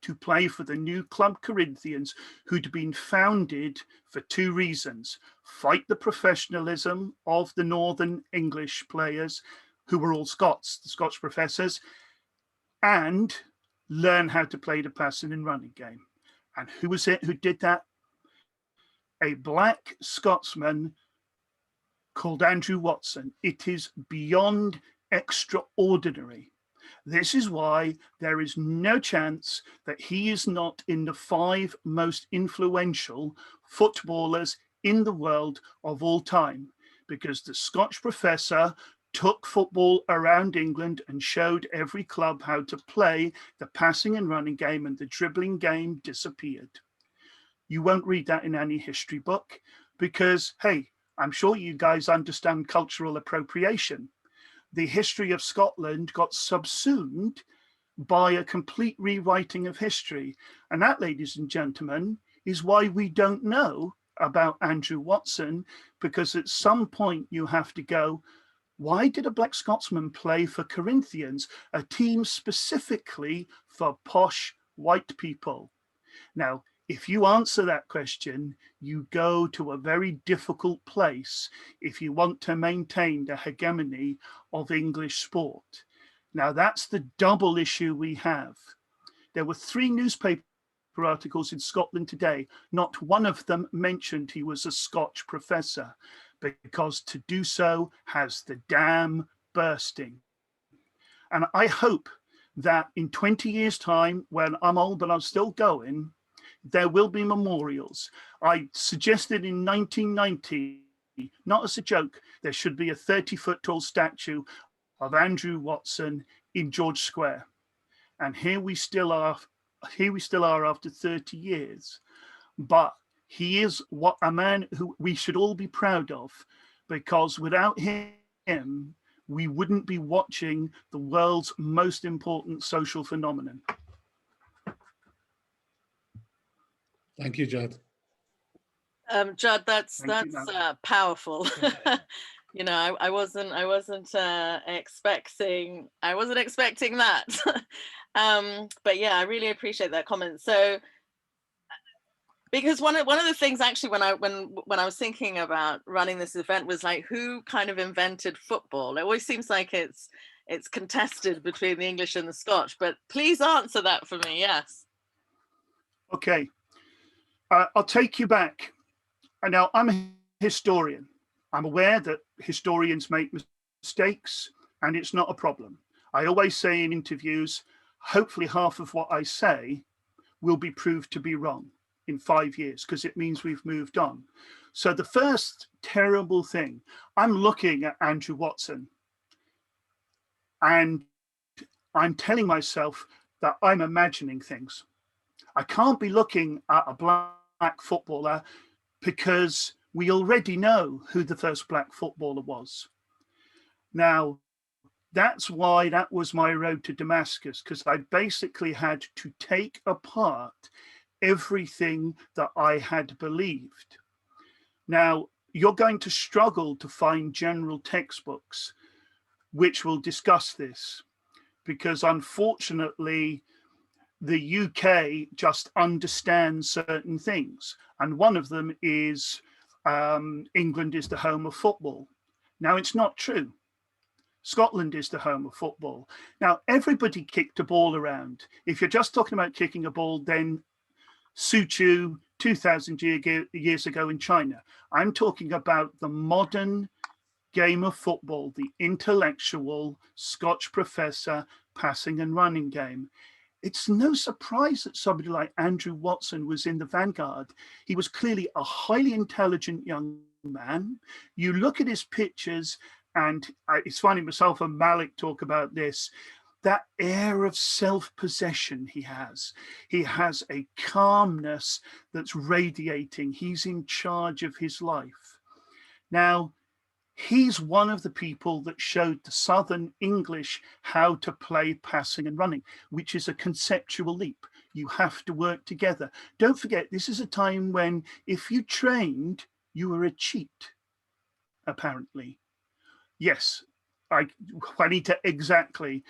Speaker 7: to play for the new club Corinthians, who'd been founded for two reasons: fight the professionalism of the Northern English players, who were all Scots, the Scotch Professors, and learn how to play the passing and running game. And who was it who did that? A black Scotsman called Andrew Watson. It is beyond extraordinary. This is why there is no chance that he is not in the 5 most influential footballers in the world of all time, because the Scotch Professor took football around England and showed every club how to play the passing and running game, and the dribbling game disappeared. You won't read that in any history book because, hey, I'm sure you guys understand cultural appropriation. The history of Scotland got subsumed by a complete rewriting of history. And that, ladies and gentlemen, is why we don't know about Andrew Watson, because at some point you have to go, why did a black Scotsman play for Corinthians, a team specifically for posh white people? Now, if you answer that question, you go to a very difficult place if you want to maintain the hegemony of English sport. Now, that's the double issue we have. There were 3 newspaper articles in Scotland today. Not one of them mentioned he was a Scotch professor, because to do so has the dam bursting. And I hope that in 20 years' time, when I'm old but I'm still going, there will be memorials. I suggested in 1990, not as a joke, there should be a 30-foot tall statue of Andrew Watson in George Square. And here we still are after 30 years. But he is a man who we should all be proud of, because without him, we wouldn't be watching the world's most important social phenomenon.
Speaker 6: Thank you, Ged.
Speaker 2: Judd, that's powerful. You know, I wasn't expecting that. But yeah, I really appreciate that comment. So, because one of the things actually when I was thinking about running this event was like, who kind of invented football? It always seems like it's contested between the English and the Scotch, but please answer that for me. Yes.
Speaker 7: Okay. I'll take you back. Now, I'm a historian. I'm aware that historians make mistakes, and it's not a problem. I always say in interviews, hopefully half of what I say will be proved to be wrong in 5 years, because it means we've moved on. So the first terrible thing, I'm looking at Andrew Watson, and I'm telling myself that I'm imagining things. I can't be looking at a black footballer, because we already know who the first black footballer was. Now, that's why that was my road to Damascus, because I basically had to take apart everything that I had believed. Now, you're going to struggle to find general textbooks which will discuss this, because unfortunately, the UK just understands certain things. And one of them is England is the home of football. Now, it's not true. Scotland is the home of football. Now, everybody kicked a ball around. If you're just talking about kicking a ball, then Suchu 2,000 years ago in China. I'm talking about the modern game of football, the intellectual Scotch Professor passing and running game. It's no surprise that somebody like Andrew Watson was in the vanguard. He was clearly a highly intelligent young man. You look at his pictures, and it's funny, myself and Malik talk about this, that air of self-possession he has. He has a calmness that's radiating. He's in charge of his life. Now, he's one of the people that showed the Southern English how to play passing and running, which is a conceptual leap. You have to work together. Don't forget, this is a time when if you trained, you were a cheat, apparently. Yes, Juanita, exactly.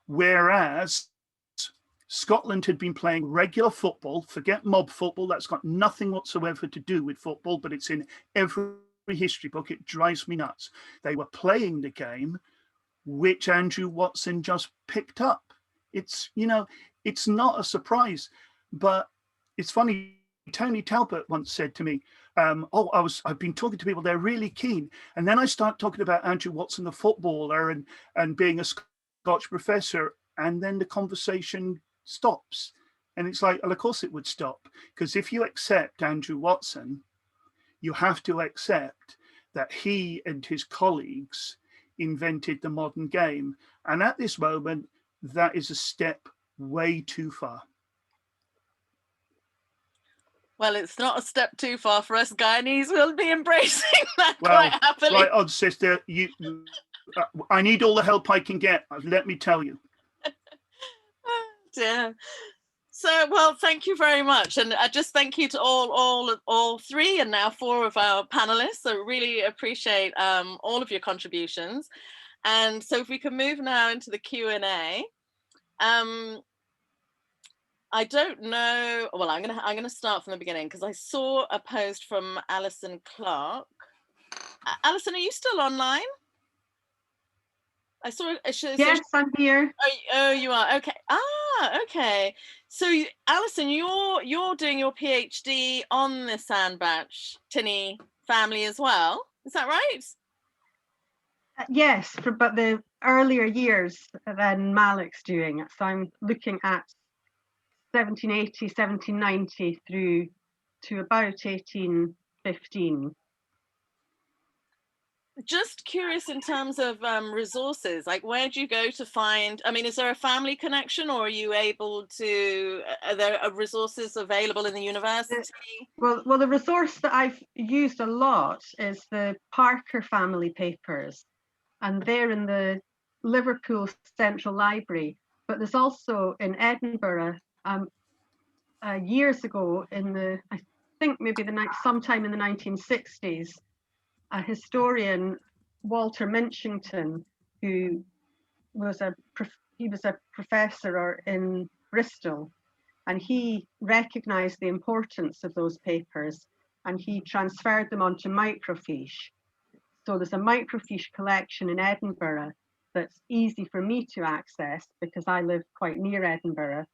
Speaker 7: Whereas Scotland had been playing regular football, forget mob football, that's got nothing whatsoever to do with football, but it's in every history book. It drives me nuts. They were playing the game which Andrew Watson just picked up. It's, you know, it's not a surprise, but it's funny. Tony Talbot once said to me, I've been talking to people, they're really keen. And then I start talking about Andrew Watson, the footballer, and being a Scotch professor, and then the conversation stops. And it's like, well, of course it would stop, because if you accept Andrew Watson, you have to accept that he and his colleagues invented the modern game. And at this moment, that is a step way too far.
Speaker 2: Well, it's not a step too far for us Guyanese. We'll be embracing that quite happily.
Speaker 7: Right on, sister. I need all the help I can get, let me tell you.
Speaker 2: Dear. So, well, thank you very much. And just thank you to all three and now four of our panelists. I really appreciate all of your contributions. And so if we can move now into the Q&A. I don't know. Well, I'm gonna start from the beginning because I saw a post from Alison Clark. Alison, are you still online? I saw.
Speaker 5: Yes, I'm here.
Speaker 2: Oh, you are. Okay. Okay. So, Alison, you're doing your PhD on the Sandbach Tinney family as well. Is that right?
Speaker 5: Yes, but the earlier years than Malik's doing it. So I'm looking at 1780, 1790 through to about 1815.
Speaker 2: Just curious in terms of resources, like where do you go to find, I mean, is there a family connection or are you able to, are there resources available in the university?
Speaker 5: Well, the resource that I've used a lot is the Parker family papers, and they're in the Liverpool Central Library, but there's also in Edinburgh, years ago I think maybe sometime in the 1960s, a historian, Walter Minchington, who was a professor in Bristol, and he recognized the importance of those papers and he transferred them onto microfiche. So there's a microfiche collection in Edinburgh that's easy for me to access because I live quite near Edinburgh.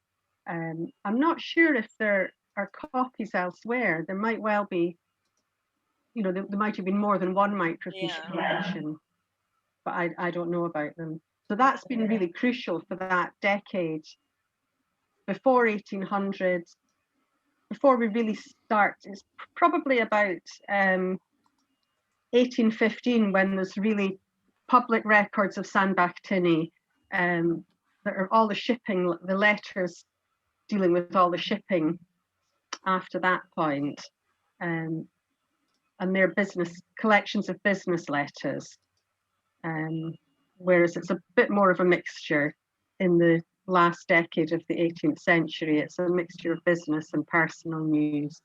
Speaker 5: I'm not sure if there are copies elsewhere. There might well be, you know, there might have been more than one microfiche collection, but I don't know about them. So that's been really crucial for that decade before 1800, before we really start. It's probably about 1815 when there's really public records of Sandbach Tinney. There are all the shipping, the letters dealing with all the shipping after that point. And they're business collections of business letters. Whereas it's a bit more of a mixture in the last decade of the 18th century. It's a mixture of business and personal news.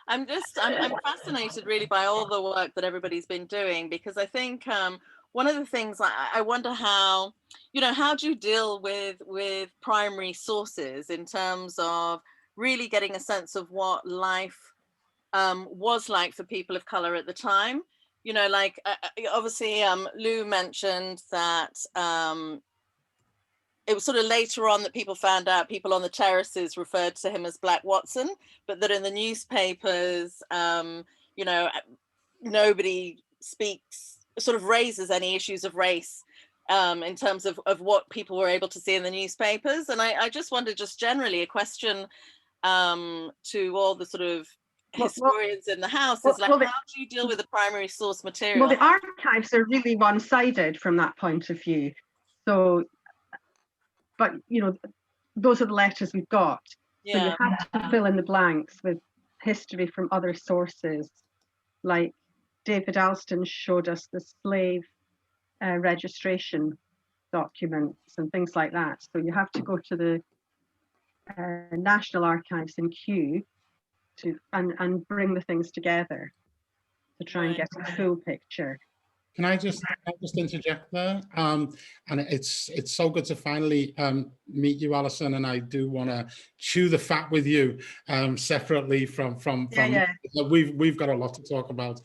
Speaker 2: I'm fascinated really by all the work that everybody's been doing, because I think one of the things I wonder how, you know, how do you deal with primary sources in terms of really getting a sense of what life was like for people of color at the time? You know, like obviously Llew mentioned that it was sort of later on that people found out people on the terraces referred to him as Black Watson, but that in the newspapers, you know, nobody speaks, sort of raises any issues of race in terms of what people were able to see in the newspapers. And I just wondered, just generally, a question to all the sort of historians in the house is like, how do you deal with the primary source material?
Speaker 5: Well, the archives are really one-sided from that point of view. So, but you know, those are the letters we've got. So you have to fill in the blanks with history from other sources. Like David Alston showed us the slave registration documents and things like that. So you have to go to the National Archives in Kew and bring the things together to try and get a full picture.
Speaker 6: Can I just interject there? And it's so good to finally meet you, Alison, and I do want to chew the fat with you separately from we've got a lot to talk about.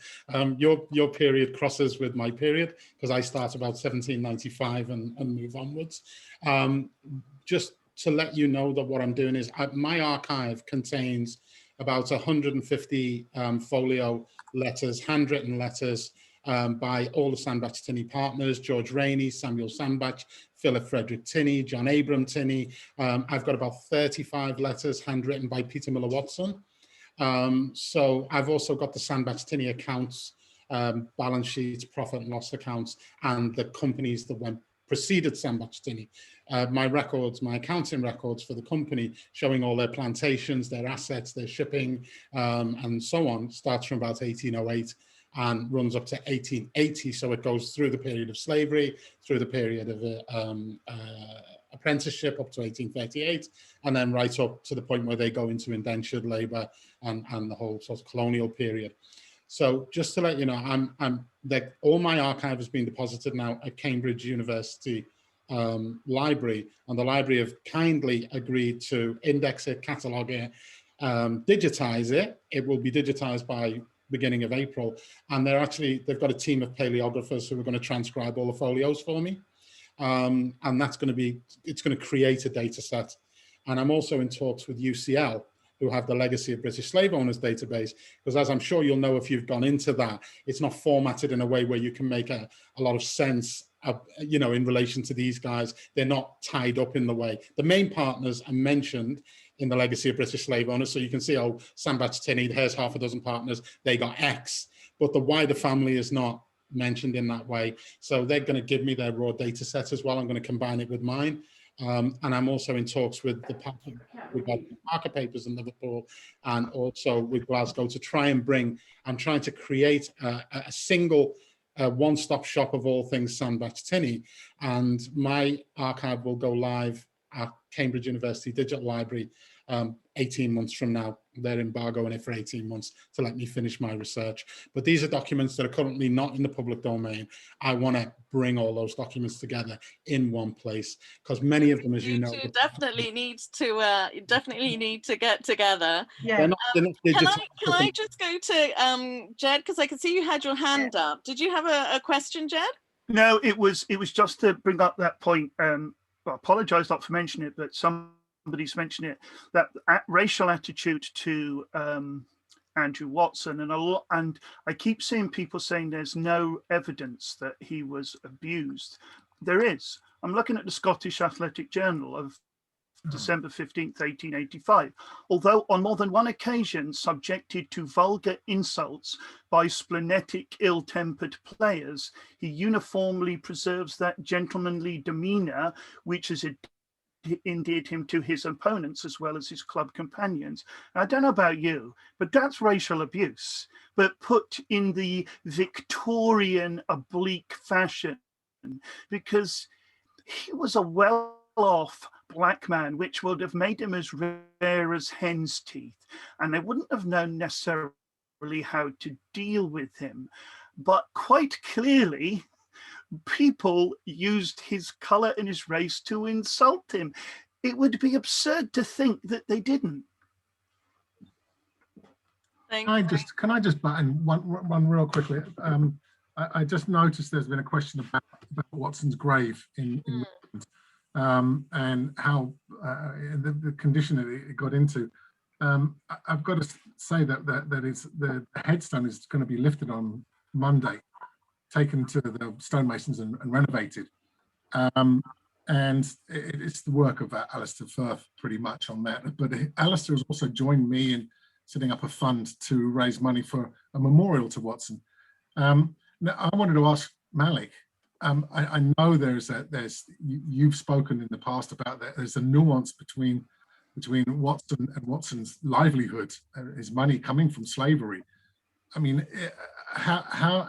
Speaker 6: Your period crosses with my period because I start about 1795 and move onwards. Just to let you know that what I'm doing is my archive contains about 150 folio letters, handwritten letters, by all the Sandbach Tinney partners, George Rainey, Samuel Sandbach, Philip Frederick Tinney, John Abram Tinney. I've got about 35 letters handwritten by Peter Miller Watson. So I've also got the Sandbach Tinney accounts, balance sheets, profit and loss accounts, and the companies that preceded Sandbach Tinney. My records, my accounting records for the company showing all their plantations, their assets, their shipping, and so on, starts from about 1808. And runs up to 1880. So it goes through the period of slavery, through the period of apprenticeship up to 1838, and then right up to the point where they go into indentured labor and the whole sort of colonial period. So just to let you know, all my archive has been deposited now at Cambridge University Library, and the library have kindly agreed to index it, catalogue it, digitize it. It will be digitized by beginning of April, and they've got a team of paleographers who are going to transcribe all the folios for me, and it's going to create a data set. And I'm also in talks with UCL, who have the Legacy of British Slave Owners database, because as I'm sure you'll know if you've gone into that, it's not formatted in a way where you can make a lot of sense of, you know, in relation to these guys. They're not tied up in the way. The main partners are mentioned in the Legacy of British Slave Owners. So you can see, oh, Sandbach Tinney, here's half a dozen partners, they got X, but the wider family is not mentioned in that way. So they're going to give me their raw data set as well. I'm going to combine it with mine. And I'm also in talks with the Parker Papers in Liverpool and also with Glasgow to try and I'm trying to create a single one-stop shop of all things Sandbach Tinney. And my archive will go live at Cambridge University Digital Library 18 months from now. They're embargoing it for 18 months to let me finish my research. But these are documents that are currently not in the public domain. I want to bring all those documents together in one place because many of them, as you know,
Speaker 2: definitely need to get together.
Speaker 5: Yeah.
Speaker 2: Can I just go to Ged, because I can see you had your hand up. Did you have a question, Ged?
Speaker 7: No, it was just to bring up that point. Well, I apologise not for mentioning it, but somebody's mentioned it, that racial attitude to Andrew Watson, and I keep seeing people saying there's no evidence that he was abused. There is. I'm looking at the Scottish Athletic Journal of December 15th, 1885. Although on more than one occasion subjected to vulgar insults by splenetic, ill-tempered players, he uniformly preserves that gentlemanly demeanour which has endeared him to his opponents as well as his club companions. I don't know about you, but that's racial abuse, but put in the Victorian oblique fashion, because he was a well-off black man, which would have made him as rare as hen's teeth, and they wouldn't have known necessarily how to deal with him. But quite clearly, people used his color and his race to insult him. It would be absurd to think that they didn't.
Speaker 1: Can I just butt in one real quickly? I just noticed there's been a question about Watson's grave in and how the condition that it got into. I've got to say that the headstone is going to be lifted on Monday, taken to the stonemasons and renovated. And it's the work of Alistair Firth pretty much on that. But Alistair has also joined me in setting up a fund to raise money for a memorial to Watson. Now, I wanted to ask Malik, I know you've spoken in the past about that. There's a nuance between Watson and Watson's livelihood, his money coming from slavery. I mean, how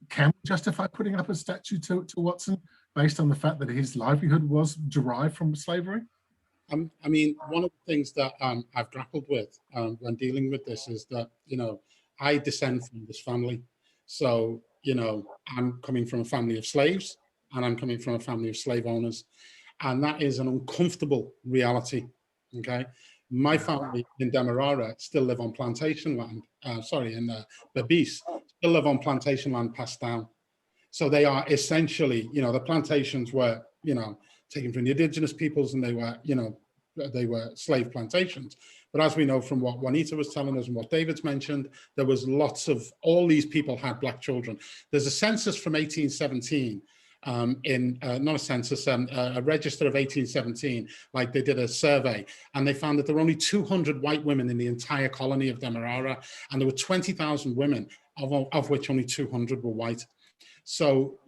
Speaker 1: can we justify putting up a statue to Watson based on the fact that his livelihood was derived from slavery?
Speaker 6: I mean, one of the things that I've grappled with when dealing with this is that, I descend from this family. So, I'm coming from a family of slaves and I'm coming from a family of slave owners. And that is an uncomfortable reality, okay? My family in Demerara still live on plantation land, in Babis, still live on plantation land passed down. So they are essentially, the plantations were, taken from the indigenous peoples, and they were slave plantations. But as we know from what Juanita was telling us and what David's mentioned, there was all these people had black children. There's a census from 1817, not a census, a register of 1817, like they did a survey, and they found that there were only 200 white women in the entire colony of Demerara, and there were 20,000 women, of which only 200 were white. So,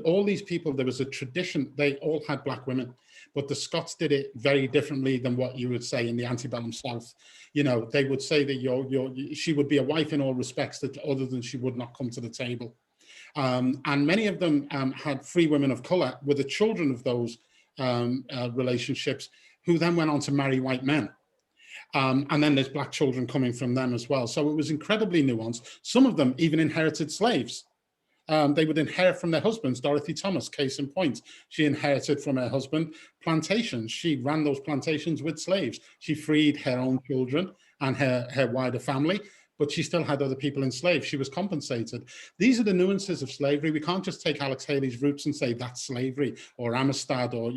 Speaker 6: all these people, there was a tradition, they all had black women, but the Scots did it very differently than what you would say in the antebellum South. They would say that she would be a wife in all respects, that other than she would not come to the table. And many of them had free women of color with the children of those relationships, who then went on to marry white men. And then there's black children coming from them as well. So it was incredibly nuanced. Some of them even inherited slaves. They would inherit from their husbands. Dorothy Thomas, case in point, she inherited from her husband plantations. She ran those plantations with slaves. She freed her own children and her wider family, but she still had other people enslaved. She was compensated. These are the nuances of slavery. We can't just take Alex Haley's roots and say that's slavery, or Amistad, or,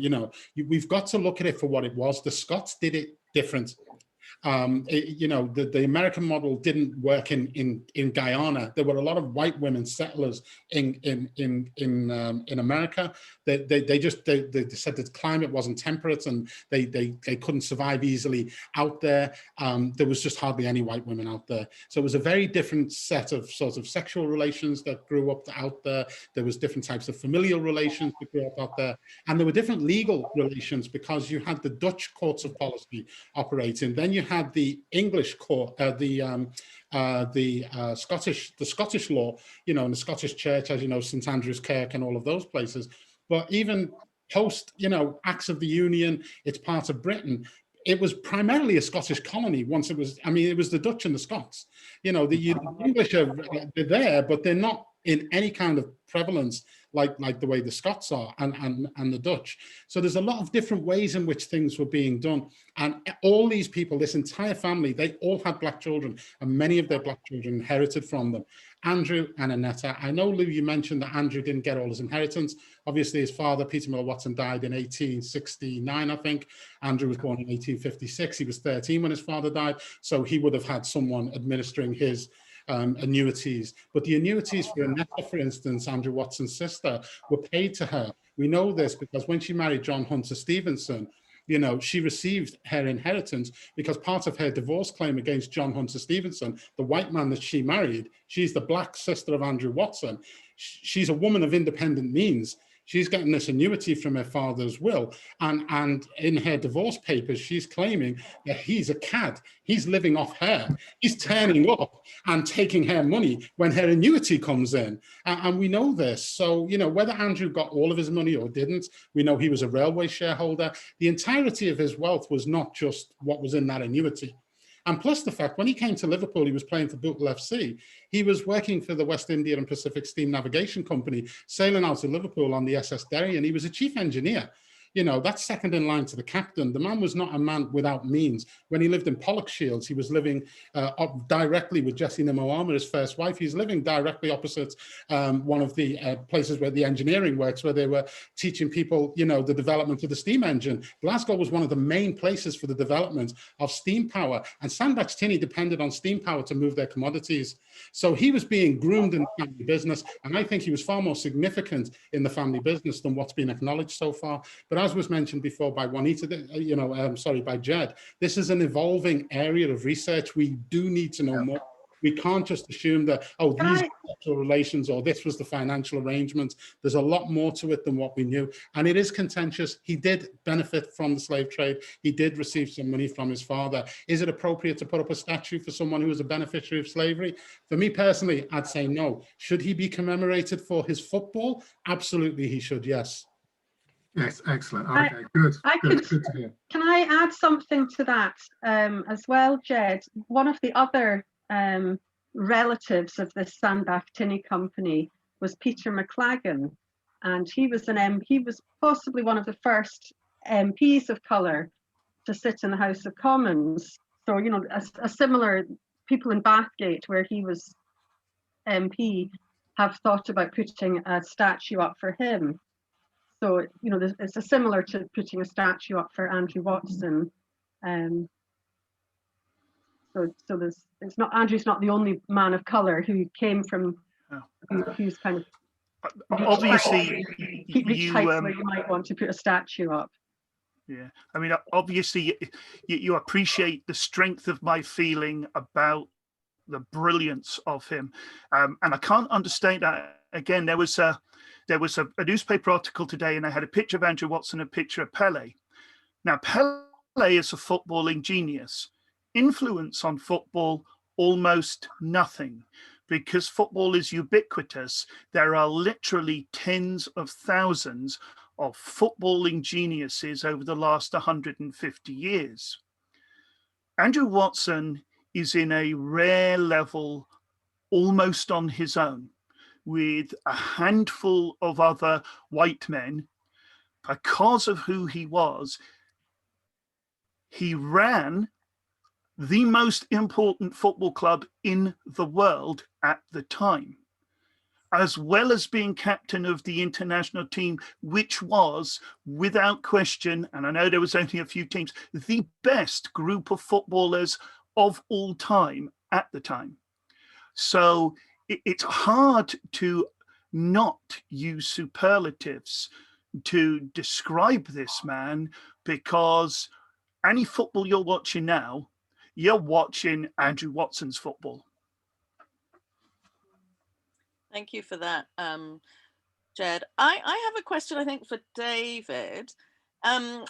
Speaker 6: we've got to look at it for what it was. The Scots did it different. The American model didn't work in Guyana. There were a lot of white women settlers in America. They said that the climate wasn't temperate and they couldn't survive easily out there. There was just hardly any white women out there. So it was a very different set of sort of sexual relations that grew up out there. There was different types of familial relations that grew up out there. And there were different legal relations, because you had the Dutch courts of policy operating. Then you had the English court, the Scottish law, and the Scottish Church, as you know, St Andrew's Kirk and all of those places. But even post, Acts of the Union, it's part of Britain. It was primarily a Scottish colony once it was. I mean, it was the Dutch and the Scots. The English are there, but they're not in any kind of prevalence like the way the Scots are and the Dutch. So there's a lot of different ways in which things were being done. And all these people, this entire family, they all had black children, and many of their black children inherited from them. Andrew and Annetta. I know, Llew, you mentioned that Andrew didn't get all his inheritance. Obviously, his father, Peter Miller Watson, died in 1869, I think. Andrew was born in 1856. He was 13 when his father died. So he would have had someone administering his annuities. But the annuities for Annetta, for instance, Andrew Watson's sister, were paid to her. We know this because when she married John Hunter Stevenson, she received her inheritance because part of her divorce claim against John Hunter Stevenson, the white man that she married, she's the black sister of Andrew Watson. She's a woman of independent means. She's getting this annuity from her father's will. And in her divorce papers, she's claiming that he's a cad. He's living off her. He's turning up and taking her money when her annuity comes in. And we know this. So, whether Andrew got all of his money or didn't, we know he was a railway shareholder. The entirety of his wealth was not just what was in that annuity. And plus the fact, when he came to Liverpool, he was playing for Bootle FC. He was working for the West India and Pacific Steam Navigation Company, sailing out to Liverpool on the SS Derry, and he was a chief engineer. you know, that's second in line to the captain. The man was not a man without means. When he lived in Pollokshields, he was living directly with Jessie Nimmo-Alma, his first wife. He's living directly opposite one of the places where the engineering works, where they were teaching people, you know, the development of the steam engine. Glasgow was one of the main places for the development of steam power, and Sandbach's Tinny depended on steam power to move their commodities. So he was being groomed in the family business, and I think he was far more significant in the family business than what's been acknowledged so far. But as was mentioned before by Juanita, you know, sorry, by Ged, this is an evolving area of research. We do need to know more. We can't just assume that, oh, these are sexual relations or this was the financial arrangement. There's a lot more to it than what we knew. And it is contentious. He did benefit from the slave trade. He did receive some money from his father. Is it appropriate to put up a statue for someone who was a beneficiary of slavery? For me personally, I'd say no. Should he be commemorated for his football? Absolutely, he should, yes.
Speaker 1: Yes, excellent. Okay, good. Good to hear.
Speaker 5: Can I add something to that as well, Ged? One of the other relatives of this Sandbach Tinny company was Peter McLagan, and he was he was possibly one of the first MPs of colour to sit in the House of Commons. So, you know, a similar, people in Bathgate where he was MP have thought about putting a statue up for him. So, you know, it's a similar to putting a statue up for Andrew Watson. So there's, it's not, Andrew's not the only man of colour who came from, who's kind of
Speaker 7: obviously
Speaker 5: reached heights where you might want to put a statue up.
Speaker 7: Yeah, I mean, obviously you appreciate the strength of my feeling about the brilliance of him, and I can't understate that. Again, there was a newspaper article today, and I had a picture of Andrew Watson, a picture of Pele. Now, Pele is a footballing genius. Influence on football, almost nothing, because football is ubiquitous. There are literally tens of thousands of footballing geniuses over the last 150 years. Andrew Watson is in a rare level, almost on his own, with a handful of other white men. Because of who he was, he ran the most important football club in the world at the time, as well as being captain of the international team, which was, without question, and I know there was only a few teams, the best group of footballers of all time at the time. So it's hard to not use superlatives to describe this man, because any football you're watching now, you're watching Andrew Watson's football.
Speaker 2: Thank you for that, Ged. I have a question, I think, for David.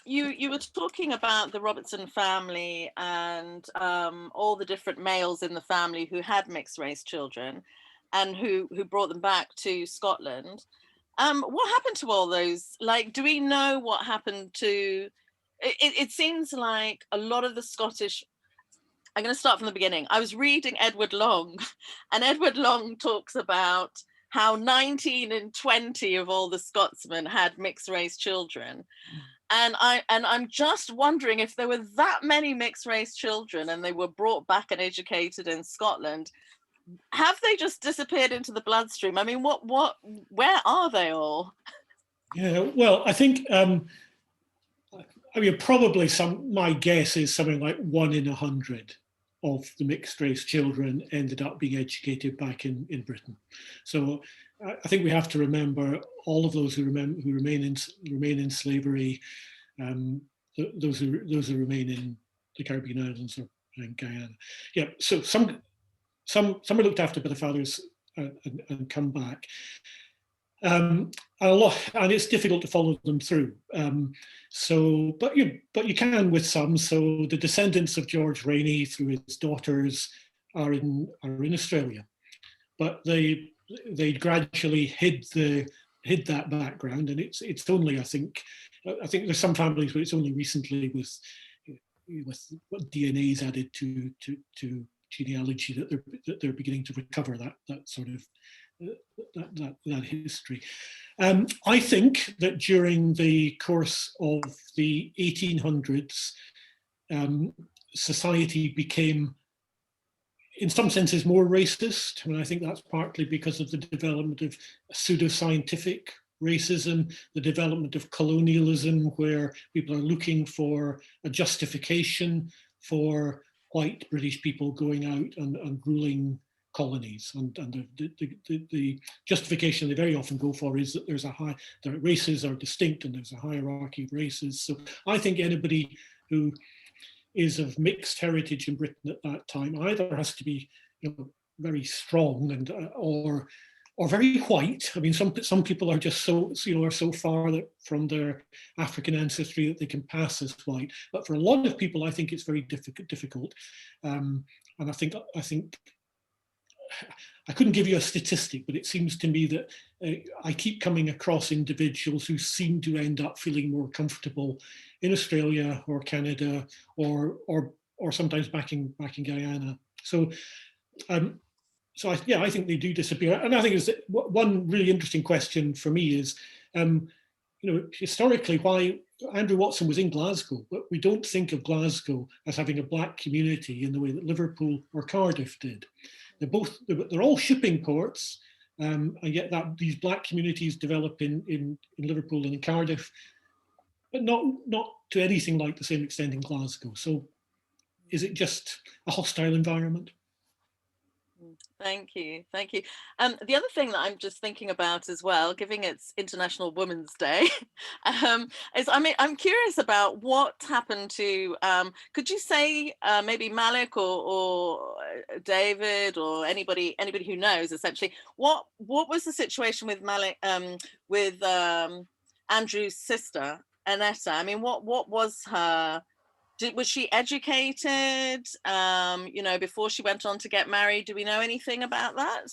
Speaker 2: You were talking about the Robertson family and all the different males in the family who had mixed race children and who brought them back to Scotland. What happened to all those? Like, do we know what happened to? It seems like a lot of the Scottish. I'm going to start from the beginning. I was reading Edward Long, and Edward Long talks about how 19 in 20 of all the Scotsmen had mixed race children. And I'm just wondering if there were that many mixed race children and they were brought back and educated in Scotland, have they just disappeared into the bloodstream? I mean, where are they all?
Speaker 3: Yeah, well, I think, I mean, probably my guess is something like 1 in 100 of the mixed race children ended up being educated back in Britain. So I think we have to remember all of those who remain in slavery, those who remain in the Caribbean islands or in Guyana. Yeah, so some are looked after by the fathers and come back. A lot, and it's difficult to follow them through. But you can with some. So the descendants of George Rainey through his daughters are in Australia, but they gradually hid that background, and it's only I think there's some families where it's only recently with DNA's added to genealogy that they're beginning to recover that sort of that history. I think that during the course of the 1800s, society became, in some senses, more racist. And I think that's partly because of the development of pseudoscientific racism, the development of colonialism, where people are looking for a justification for white British people going out and ruling colonies. And the justification they very often go for is that the races are distinct and there's a hierarchy of races. So I think anybody who is of mixed heritage in Britain at that time either has to be, very strong and or very white. I mean, some people are just so are so far from their African ancestry that they can pass as white. But for a lot of people, I think it's very difficult. And I think I couldn't give you a statistic, but it seems to me that I keep coming across individuals who seem to end up feeling more comfortable in Australia or Canada or sometimes back in Guyana. So I think they do disappear. And I think is one really interesting question for me is, historically, why Andrew Watson was in Glasgow, but we don't think of Glasgow as having a black community in the way that Liverpool or Cardiff did. They're all shipping ports, and yet that these black communities develop in Liverpool and in Cardiff, but not to anything like the same extent in Glasgow. So is it just a hostile environment?
Speaker 2: Thank you. The other thing that I'm just thinking about as well, given it's International Women's Day, is I'm curious about what happened to. Could you say maybe Malik or David or anybody who knows essentially what was the situation with Malik with Andrew's sister Annetta? I mean, what was her? Was she educated, before she went on to get married? Do we know anything about that?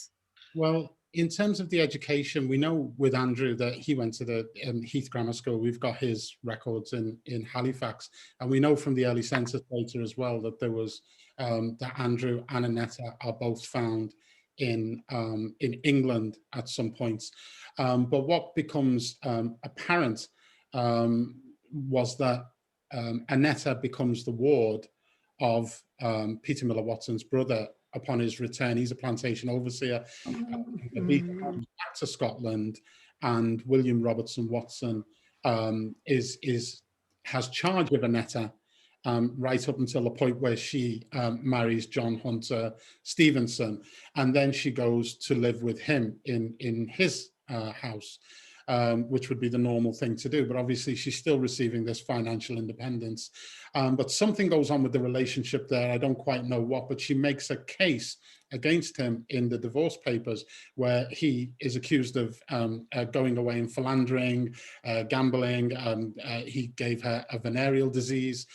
Speaker 6: Well, in terms of the education, we know with Andrew that he went to the Heath Grammar School. We've got his records in Halifax. And we know from the early census data as well that there was, that Andrew and Annetta are both found in England at some points. But what becomes apparent was that Annetta becomes the ward of Peter Miller Watson's brother upon his return. He's a plantation overseer. He comes back to Scotland, and William Robertson Watson has charge of Annetta right up until the point where she marries John Hunter Stevenson, and then she goes to live with him in his house. Which would be the normal thing to do. But obviously she's still receiving this financial independence. But something goes on with the relationship there. I don't quite know what, but she makes a case against him in the divorce papers where he is accused of going away and philandering, gambling. He gave her a venereal disease.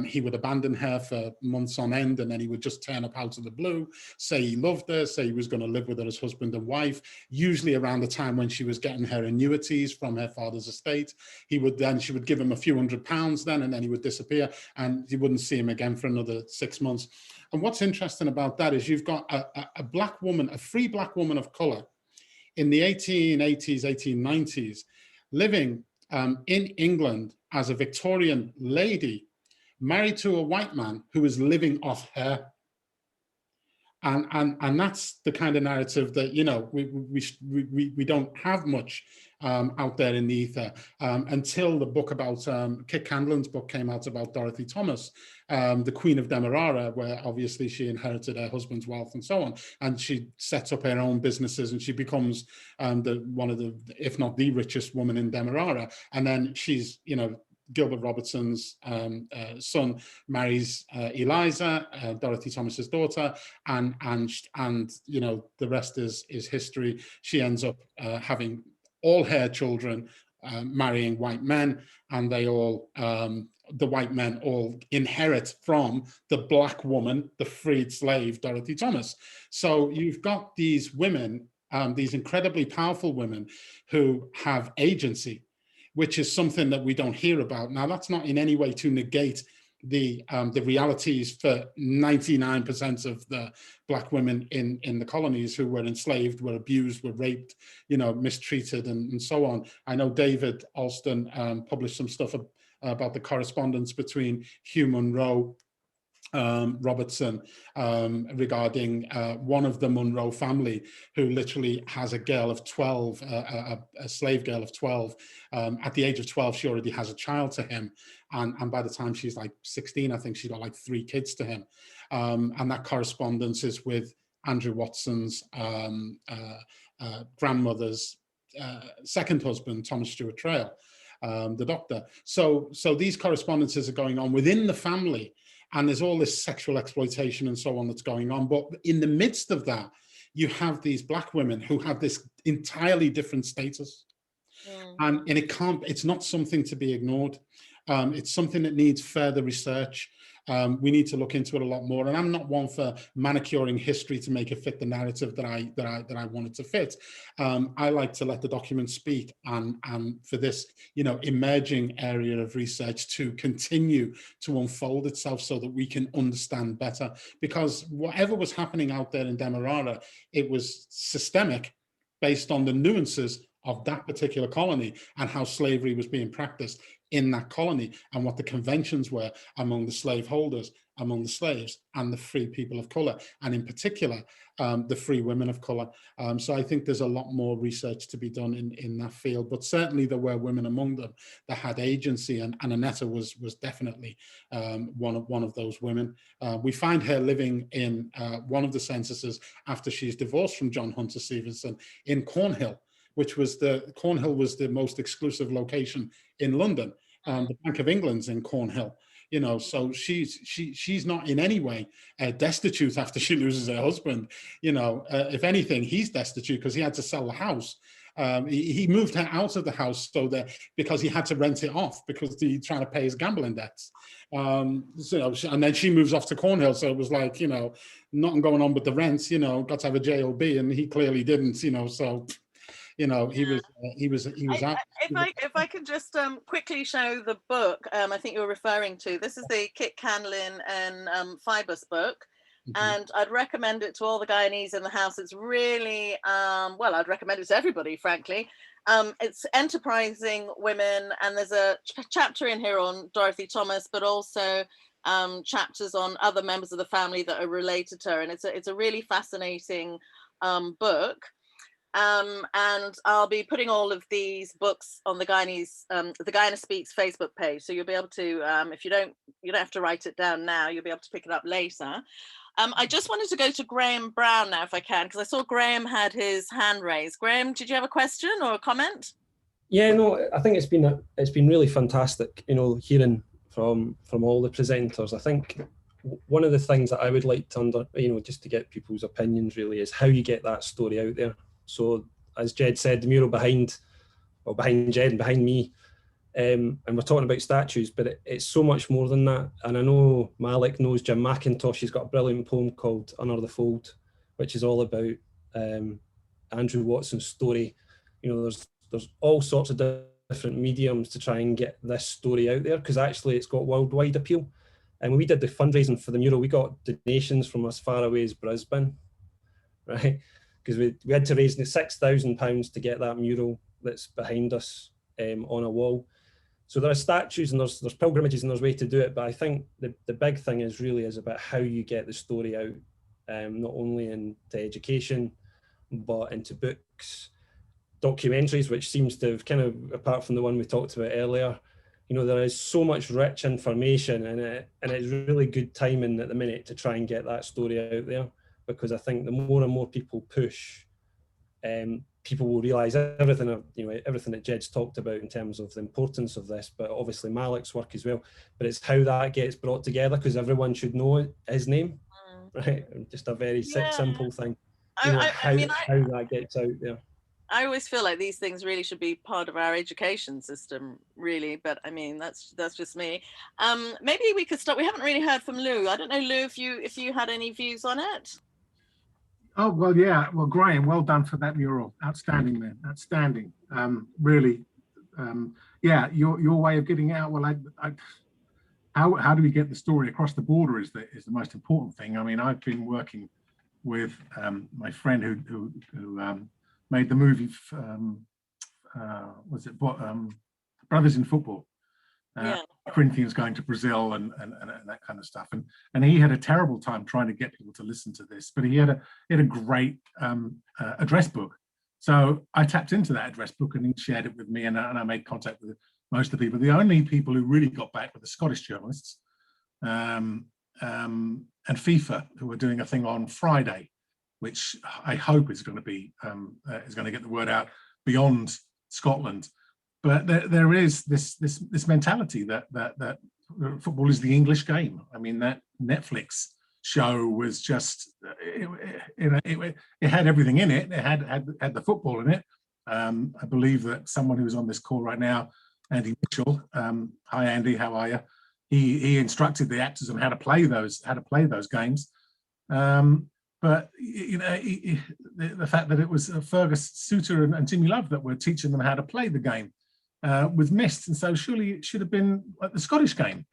Speaker 6: He would abandon her for months on end, and then he would just turn up out of the blue, say he loved her, say he was going to live with her as husband and wife, usually around the time when she was getting her annuities from her father's estate. She would give him a few £100 then, and then he would disappear, and you wouldn't see him again for another 6 months. And what's interesting about that is you've got a black woman, a free black woman of color in the 1880s, 1890s, living in England as a Victorian lady, married to a white man who is living off her. And that's the kind of narrative that, we don't have much out there in the ether until the book about, Kit Candland's book came out about Dorothy Thomas, the Queen of Demerara, where obviously she inherited her husband's wealth and so on. And she sets up her own businesses, and she becomes one of the, if not the richest woman in Demerara. And then she's, Gilbert Robertson's son marries Eliza, Dorothy Thomas's daughter, and the rest is history. She ends up having all her children marrying white men, and they all, the white men all inherit from the black woman, the freed slave, Dorothy Thomas. So you've got these women, these incredibly powerful women who have agency, which is something that we don't hear about. Now, that's not in any way to negate the realities for 99% of the Black women in the colonies who were enslaved, were abused, were raped, you know, mistreated, and so on. I know David Alston published some stuff about the correspondence between Hugh Munro, Robertson, regarding one of the Munro family who literally has a girl of 12, a slave girl of 12. At the age of 12, she already has a child to him. And by the time she's like 16, I think she's got like 3 kids to him. And that correspondence is with Andrew Watson's grandmother's second husband, Thomas Stuart Trail, the doctor. So these correspondences are going on within the family. And there's all this sexual exploitation and so on that's going on. But in the midst of that, you have these Black women who have this entirely different status. And it's not something to be ignored. It's something that needs further research. We need to look into it a lot more. And I'm not one for manicuring history to make it fit the narrative that I want it to fit. I like to let the document speak, and for this, you know, emerging area of research to continue to unfold itself so that we can understand better. Because whatever was happening out there in Demerara, it was systemic based on the nuances of that particular colony and how slavery was being practiced in that colony, and what the conventions were among the slaveholders, among the slaves, and the free people of color, and in particular, the free women of color. So I think there's a lot more research to be done in that field, but certainly there were women among them that had agency, and Annetta was definitely one of those women. We find her living in one of the censuses after she's divorced from John Hunter Stevenson in Cornhill, which was Cornhill was the most exclusive location in London. The Bank of England's in Cornhill, you know, so she's not in any way destitute after she loses her husband. You know, if anything, he's destitute because he had to sell the house. He moved her out of the house because he had to rent it off because he's trying to pay his gambling debts. So, and then she moves off to Cornhill. So it was like, you know, nothing going on with the rents, you know, got to have a JOB, and he clearly didn't, you know, so. You know, he was out.
Speaker 2: If I could just quickly show the book I think you're referring to. This is the Kit Canlin and Fibus book. And I'd recommend it to all the Guyanese in the house. It's really, well, I'd recommend it to everybody, frankly. It's enterprising women, and there's a chapter in here on Dorothy Thomas, but also chapters on other members of the family that are related to her. And it's a really fascinating book. And I'll be putting all of these books on the Guyanese, the Guyana Speaks Facebook page. So you'll be able to, if you don't have to write it down now, you'll be able to pick it up later. I just wanted to go to Graham Brown now, if I can, because I saw Graham had his hand raised. Graham, did you have a question or a comment?
Speaker 4: Yeah, no, I think it's been really fantastic, you know, hearing from all the presenters. I think one of the things that I would like to just to get people's opinions really is how you get that story out there. So as Ged said, the mural behind Ged and behind me, and we're talking about statues, but it's so much more than that. And I know Malik knows Jim McIntosh. He's got a brilliant poem called Under the Fold, which is all about Andrew Watson's story. You know, there's all sorts of different mediums to try and get this story out there, because actually it's got worldwide appeal. And when we did the fundraising for the mural, we got donations from as far away as Brisbane, right? Because we had to raise £6,000 to get that mural that's behind us on a wall. So there are statues and there's pilgrimages and there's ways to do it, but I think the big thing is about how you get the story out, not only into education, but into books, documentaries, which seems to have kind of, apart from the one we talked about earlier, you know, there is so much rich information in it, and it's really good timing at the minute to try and get that story out there. Because I think the more and more people push, people will realise everything that Ged's talked about in terms of the importance of this, but obviously Malik's work as well. But it's how that gets brought together, because everyone should know his name, right? Just a very simple thing. You know, how that gets out there.
Speaker 2: I always feel like these things really should be part of our education system, really. But I mean, that's just me. Maybe we could start. We haven't really heard from Llew. I don't know, Llew, if you had any views on it.
Speaker 1: Oh, well, yeah. Well, Graham, well done for that mural. Outstanding, man. Outstanding. Really. Yeah, your way of getting out. Well, how do we get the story across the border is the most important thing. I mean, I've been working with my friend who made the movie, was it Brothers in Football?
Speaker 2: Yeah.
Speaker 1: Corinthians going to Brazil and that kind of stuff, and he had a terrible time trying to get people to listen to this, but he had a great address book. So I tapped into that address book and he shared it with me, and I made contact with most of the people. The only people who really got back were the Scottish journalists and FIFA, who are doing a thing on Friday, which I hope is going to be is going to get the word out beyond Scotland. But there is this mentality that football is the English game. I mean, that Netflix show was just it had everything in it. It had the football in it. I believe that someone who's on this call right now, Andy Mitchell. Hi Andy, how are you? He instructed the actors on how to play those games. But you know, the fact that it was Fergus Suter and Jimmy Love that were teaching them how to play the game was missed, and so surely it should have been like the Scottish game.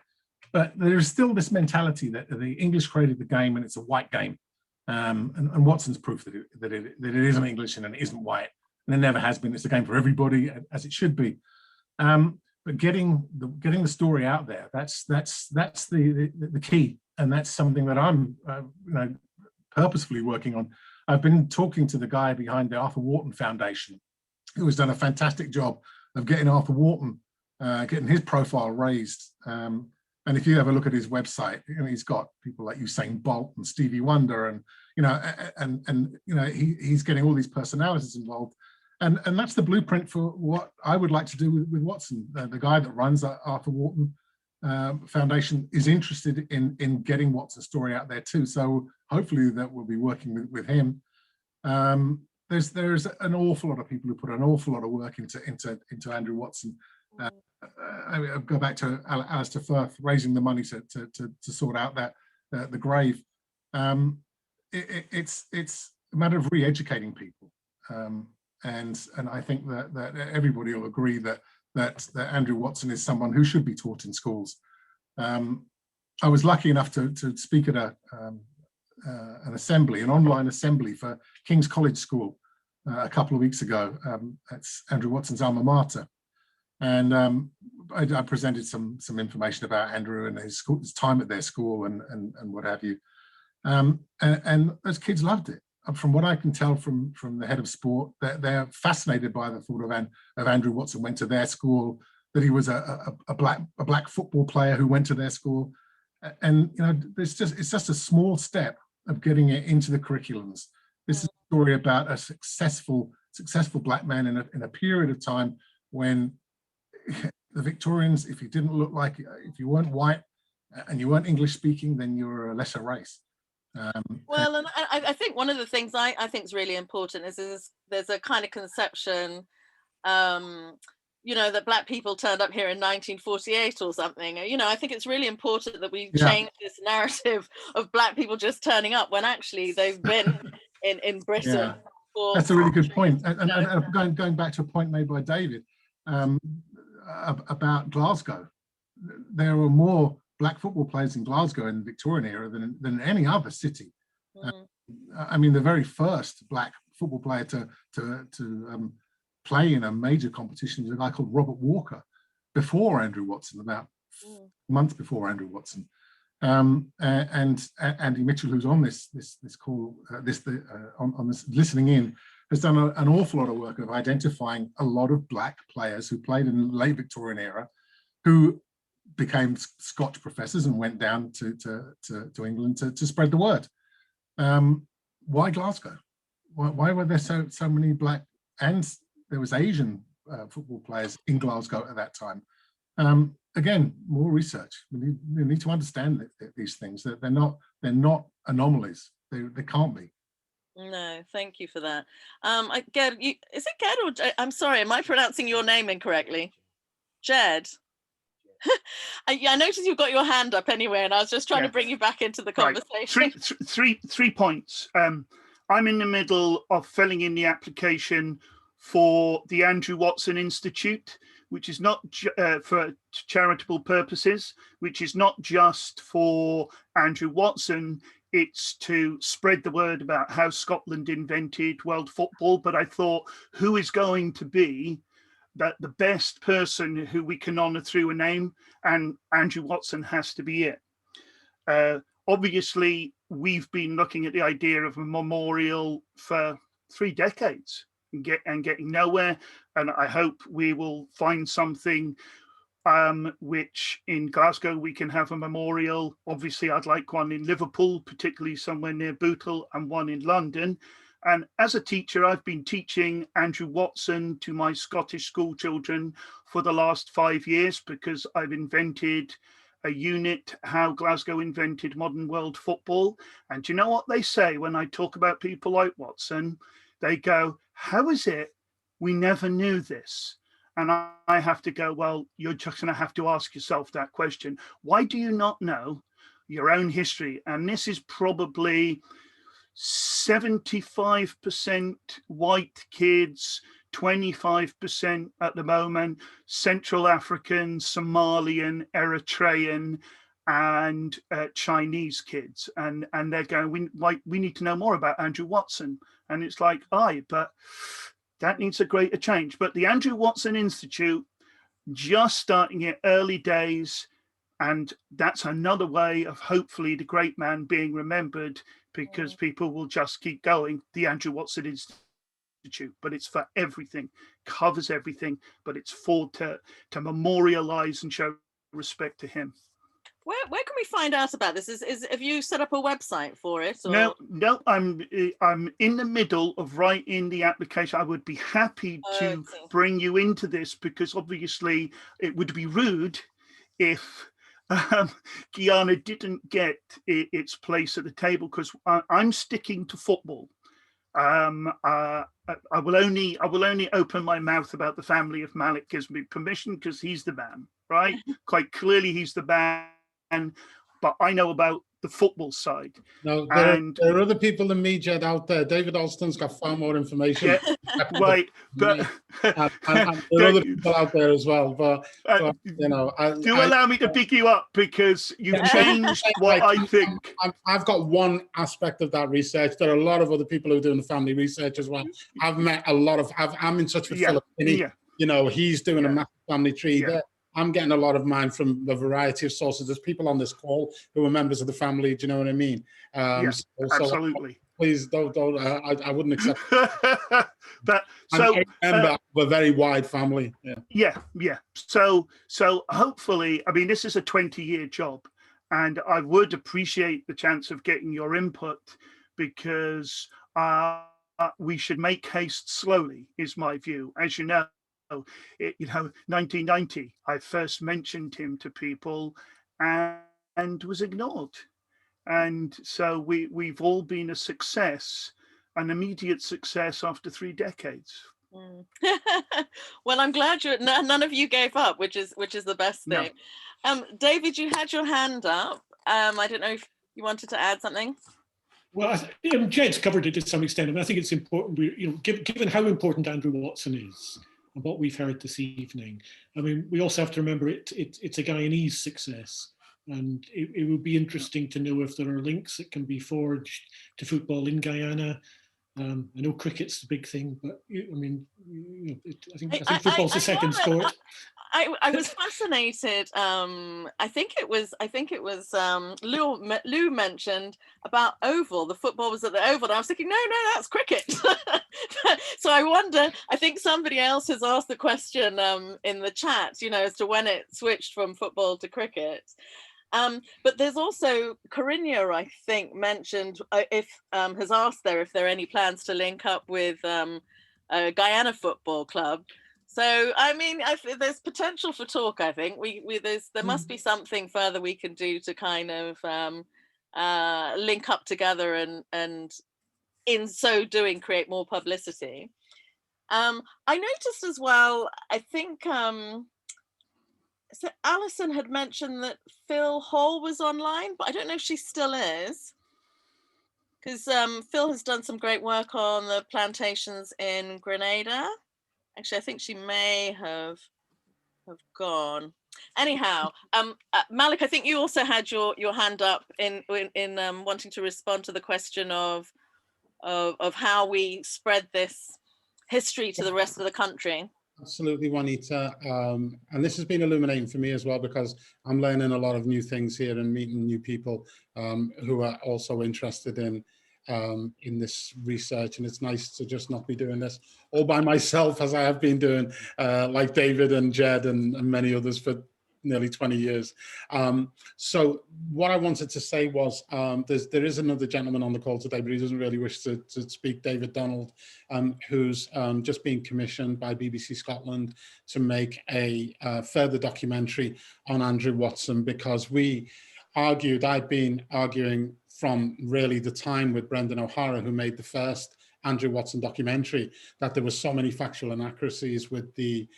Speaker 1: But there's still this mentality that the English created the game and it's a white game, and Watson's proof that it isn't English and it isn't white, and it never has been. It's a game for everybody, as it should be. But getting the story out there, that's the key, and that's something that I'm purposefully working on. I've been talking to the guy behind the Arthur Wharton Foundation, who has done a fantastic job of getting Arthur Wharton, getting his profile raised. And if you have a look at his website, you know, he's got people like Usain Bolt and Stevie Wonder, and he's getting all these personalities involved. And that's the blueprint for what I would like to do with Watson. The guy that runs Arthur Wharton Foundation is interested in getting Watson's story out there too. So hopefully that we'll be working with him. There's an awful lot of people who put an awful lot of work into Andrew Watson. I'll go back to Alistair Firth raising the money to sort out the grave. It's a matter of re-educating people, and I think that everybody will agree that Andrew Watson is someone who should be taught in schools. I was lucky enough to speak at an assembly, an online assembly for King's College School a couple of weeks ago. That's Andrew Watson's alma mater. And I presented some information about Andrew and his time at their school and what have you. And those kids loved it. From what I can tell from the head of sport, they're fascinated by the thought of Andrew Watson went to their school, that he was a black football player who went to their school. And you know, it's just a small step of getting it into the curriculums. This is a story about a successful black man in a period of time when the Victorians, if you didn't look like, if you weren't white and you weren't English speaking, then you were a lesser race.
Speaker 2: Well, and I think one of the things I think is really important is there's a kind of conception, that black people turned up here in 1948 or something. I think it's really important that we change this narrative of black people just turning up when actually they've been in Britain.
Speaker 1: Yeah. That's a really good point. And going back to a point made by David about Glasgow, there were more black football players in Glasgow in the Victorian era than any other city. I mean, the very first black football player to play in a major competition was a guy called Robert Walker, before Andrew Watson, about months before Andrew Watson. And Andy Mitchell, who's on this call, on this listening in, has done an awful lot of work of identifying a lot of black players who played in the late Victorian era, who became Scotch professors and went down to England to spread the word. Why Glasgow? Why were there so many black, and there was Asian football players in Glasgow at that time? Again, more research. We need to understand these things, that they're not anomalies. They can't be.
Speaker 2: No, thank you for that. Ged, is it Ged or I'm sorry, am I pronouncing your name incorrectly? Ged. I noticed you've got your hand up anyway, and I was just trying to bring you back into the conversation.
Speaker 7: Right. Three points. I'm in the middle of filling in the application for the Andrew Watson Institute. which is not for charitable purposes, which is not just for Andrew Watson. It's to spread the word about how Scotland invented world football. But I thought, who is going to be the best person who we can honour through a name? And Andrew Watson has to be it. Obviously, we've been looking at the idea of a memorial for 3 decades and getting nowhere. And I hope we will find something which in Glasgow we can have a memorial. Obviously, I'd like one in Liverpool, particularly somewhere near Bootle, and one in London. And as a teacher, I've been teaching Andrew Watson to my Scottish school children for the last 5 years, because I've invented a unit, how Glasgow invented modern world football. And do you know what they say when I talk about people like Watson? They go, how is it we never knew this? And I have to go, well, you're just going to have to ask yourself that question. Why do you not know your own history? And this is probably 75% white kids, 25% at the moment, Central African, Somalian, Eritrean, and Chinese kids. And they're going, we need to know more about Andrew Watson. And it's like, but that needs a greater change. But the Andrew Watson Institute, just starting at early days, and that's another way of hopefully the great man being remembered, because people will just keep going. The Andrew Watson Institute, but it's for everything, covers everything, but it's for to memorialize and show respect to him.
Speaker 2: Where can we find out about this? Have you set up a website for it? Or?
Speaker 7: No, I'm in the middle of writing the application. I would be happy to bring you into this, because obviously it would be rude if Guyana didn't get its place at the table, because I'm sticking to football. I will only open my mouth about the family if Malik gives me permission, because he's the man, right? Quite clearly he's the man, but I know about the football side.
Speaker 6: No, there are other people than me, Ged, out there. David Alston's got far more information.
Speaker 7: Yeah, right, but
Speaker 6: and there are other people out there as well. But you know,
Speaker 7: allow me to pick you up, because you've changed what I think.
Speaker 6: I've got one aspect of that research. There are a lot of other people who are doing the family research as well. I've met a lot of. I'm in touch with Philip. You know, he's doing a massive family tree there. I'm getting a lot of mine from a variety of sources. There's people on this call who are members of the family. Do you know what I mean?
Speaker 7: Absolutely.
Speaker 6: Please don't. I wouldn't accept.
Speaker 7: But
Speaker 6: I'm a member of a very wide family.
Speaker 7: Yeah. So hopefully, I mean, this is a 20-year job, and I would appreciate the chance of getting your input, because we should make haste slowly, is my view. As you know. 1990, I first mentioned him to people and was ignored. And so we've all been a success, an immediate success after 3 decades.
Speaker 2: Well, I'm glad none of you gave up, which is the best thing. No. David, you had your hand up. I don't know if you wanted to add something.
Speaker 3: Well, Jed's covered it to some extent, and I think it's important. Given how important Andrew Watson is, and what we've heard this evening, I mean, we also have to remember it's a Guyanese success, and it would be interesting to know if there are links that can be forged to football in Guyana. I know cricket's the big thing, but I mean, I think football's the second sport.
Speaker 2: I was fascinated. I think it was Llew mentioned about oval. The football was at the oval. And I was thinking, no, that's cricket. So I wonder. I think somebody else has asked the question in the chat, as to when it switched from football to cricket. But there's also Corinna, I think, mentioned has asked if there are any plans to link up with Guyana Football Club. So I mean, there's potential for talk. I think there must be something further we can do to kind of link up together and in so doing create more publicity. I noticed as well. I think. So Alison had mentioned that Phil Hall was online, but I don't know if she still is, because Phil has done some great work on the plantations in Grenada. Actually, I think she may have have gone. Anyhow, Malik, I think you also had your hand up in wanting to respond to the question of how we spread this history to the rest of the country.
Speaker 6: Absolutely, Juanita. And this has been illuminating for me as well, because I'm learning a lot of new things here and meeting new people who are also interested in this research. And it's nice to just not be doing this all by myself, as I have been doing, like David and Ged and many others for nearly 20 years. So what I wanted to say was, there is another gentleman on the call today, but he doesn't really wish to speak, David Donald, who's just been commissioned by BBC Scotland to make a further documentary on Andrew Watson, because I've been arguing from really the time with Brendan O'Hara, who made the first Andrew Watson documentary, that there were so many factual inaccuracies with the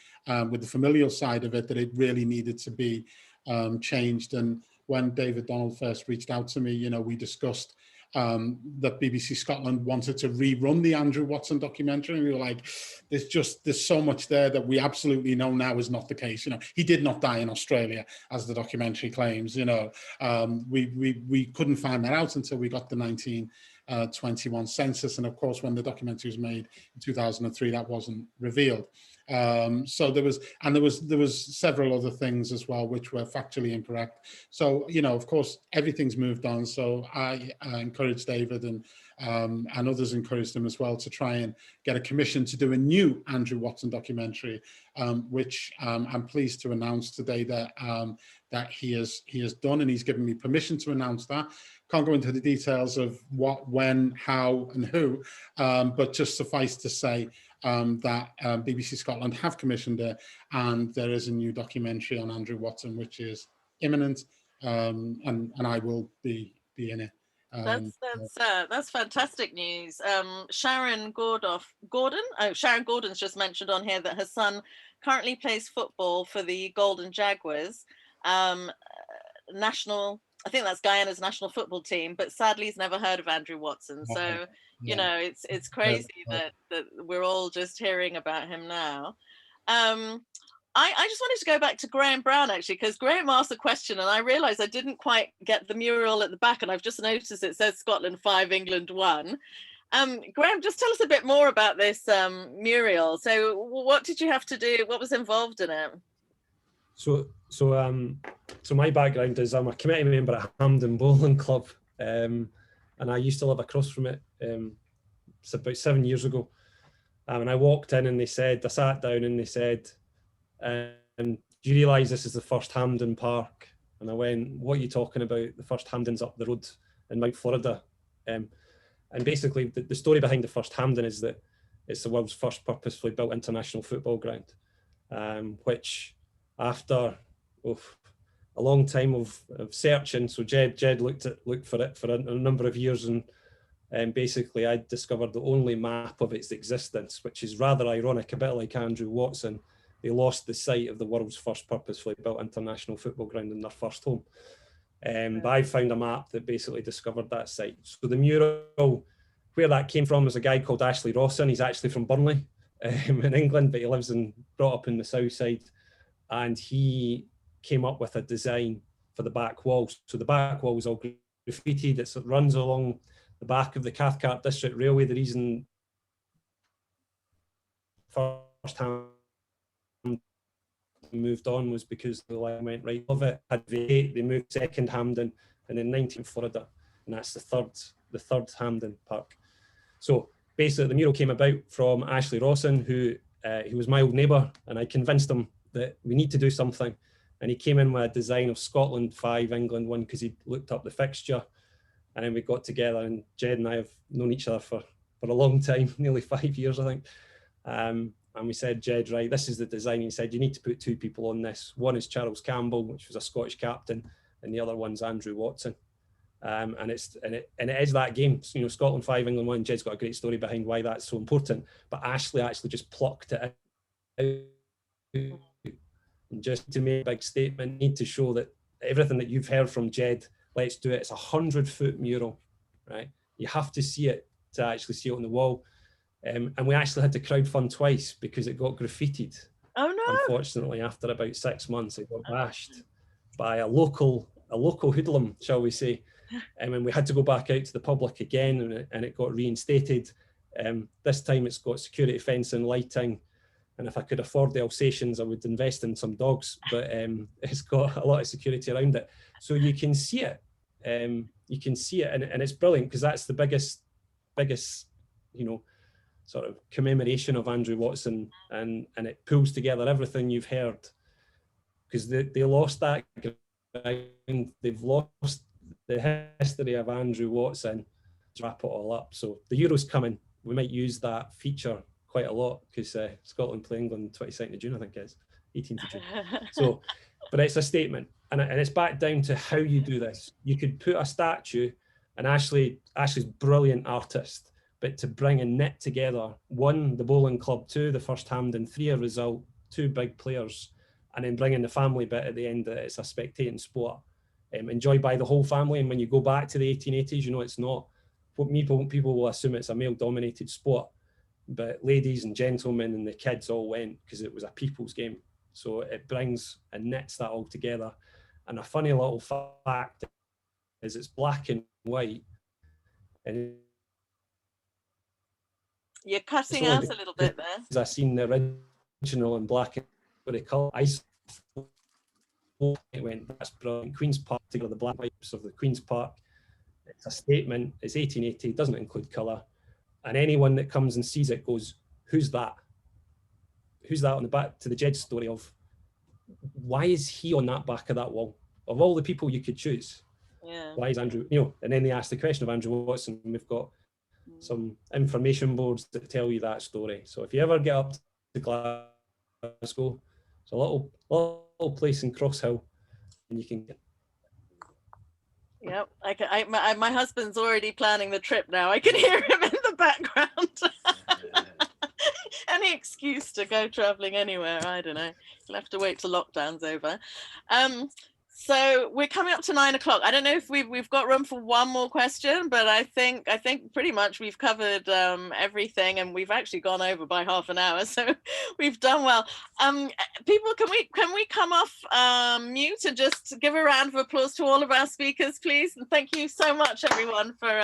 Speaker 6: familial side of it that it really needed to be changed. And when David Donald first reached out to me, we discussed that BBC Scotland wanted to rerun the Andrew Watson documentary, and we were like, there's so much there that we absolutely know now is not the case. He did not die in Australia, as the documentary claims. We couldn't find that out until we got the 1921 census, and of course when the documentary was made in 2003, that wasn't revealed. So there was several other things as well which were factually incorrect. So of course everything's moved on. So I encouraged David and others encouraged him as well to try and get a commission to do a new Andrew Watson documentary, which I'm pleased to announce today that he has done, and he's given me permission to announce that. Can't go into the details of what, when, how, and who, but just suffice to say that BBC Scotland have commissioned it, and there is a new documentary on Andrew Watson, which is imminent, and I will be in it.
Speaker 2: That's fantastic news. Sharon Gordon. Sharon Gordon's just mentioned on here that her son currently plays football for the Golden Jaguars, national. I think that's Guyana's national football team, but sadly he's never heard of Andrew Watson. So, it's crazy that we're all just hearing about him now. I just wanted to go back to Graham Brown, actually, because Graham asked a question and I realized I didn't quite get the mural at the back, and I've just noticed it says Scotland 5, England 1. Graham, just tell us a bit more about this mural. So what did you have to do? What was involved in it?
Speaker 4: So my background is I'm a committee member at Hampden Bowling Club, and I used to live across from it. It's about 7 years ago, and I walked in and I sat down and they said, do you realise this is the first Hampden Park? And I went, what are you talking about? The first Hampden's up the road in Mount Florida. And basically the story behind the first Hampden is that it's the world's first purposefully built international football ground, which after a long time of searching, so Ged looked for it for a number of years, and basically I discovered the only map of its existence, which is rather ironic, a bit like Andrew Watson. They lost the site of the world's first purposefully built international football ground in their first home. But I found a map that basically discovered that site. So the mural, where that came from, was a guy called Ashley Rawson. He's actually from Burnley in England, but he lives brought up in the south side. And he came up with a design for the back walls. So the back wall was all graffitied. It runs along the back of the Cathcart District Railway. The reason first time moved on was because the line went right of it. They moved second Hampden, and then 19 Florida, and that's the third Hampden Park. So basically the mural came about from Ashley Rawson, who he was my old neighbour, and I convinced him that we need to do something. And he came in with a design of Scotland 5, England 1, because he looked up the fixture. And then we got together, and Ged and I have known each other for a long time, nearly 5 years, I think. And we said, Ged, right, this is the design. He said, you need to put 2 people on this. One is Charles Campbell, which was a Scottish captain, and the other one's Andrew Watson. And it is that game. So, Scotland 5, England 1. Ged's got a great story behind why that's so important. But Ashley actually just plucked it out. And just to make a big statement, need to show that everything that you've heard from Ged, let's do it. It's a 100-foot mural, right? You have to see it to actually see it on the wall. And we actually had to crowdfund twice because it got graffitied.
Speaker 2: Oh no!
Speaker 4: Unfortunately, after about 6 months, it got bashed by a local hoodlum, shall we say. And we had to go back out to the public again, and it got reinstated. This time it's got security fencing, lighting, and if I could afford the Alsatians, I would invest in some dogs, but it's got a lot of security around it. So you can see it. You can see it, and it's brilliant, because that's the biggest, you know, sort of commemoration of Andrew Watson, and it pulls together everything you've heard, because they lost that ground, they've lost the history of Andrew Watson to wrap it all up. So the Euro's coming, we might use that feature quite a lot, because Scotland play England 22nd of June, I think it is, 18th of June. So, but it's a statement, and it's back down to how you do this. You could put a statue, and Ashley's brilliant artist, but to bring and knit together, 1, the bowling club, 2, the first Hampden, 3, a result, 2 big players, and then bring in the family bit at the end, that it's a spectating sport, enjoyed by the whole family. And when you go back to the 1880s, you know, it's not, what people will assume it's a male-dominated sport, but ladies and gentlemen and the kids all went, because it was a people's game. So it brings and knits that all together. And a funny little fact is it's black and white, and
Speaker 2: you're cutting out a little bit there.
Speaker 4: Because I've seen the original in black and white colour. It went, that's brilliant. Queen's Park, together the black pipes of the Queen's Park. It's a statement. It's 1880. It doesn't include colour. And anyone that comes and sees it goes, "Who's that? Who's that on the back?" To the Ged story of, why is he on that back of that wall? Of all the people you could choose, why is Andrew? You know, and then they ask the question of Andrew Watson. And we've got some information boards that tell you that story. So if you ever get up to Glasgow, it's a little place in Cross Hill, and you can get.
Speaker 2: Yep, my husband's already planning the trip now. I can hear him in the background. Any excuse to go traveling anywhere, I don't know. You'll have to wait till lockdown's over. So we're coming up to 9 o'clock. I don't know if we've got room for one more question, but I think pretty much we've covered everything, and we've actually gone over by half an hour, so we've done well. People, can we come off mute and just give a round of applause to all of our speakers, please? And thank you so much, everyone, for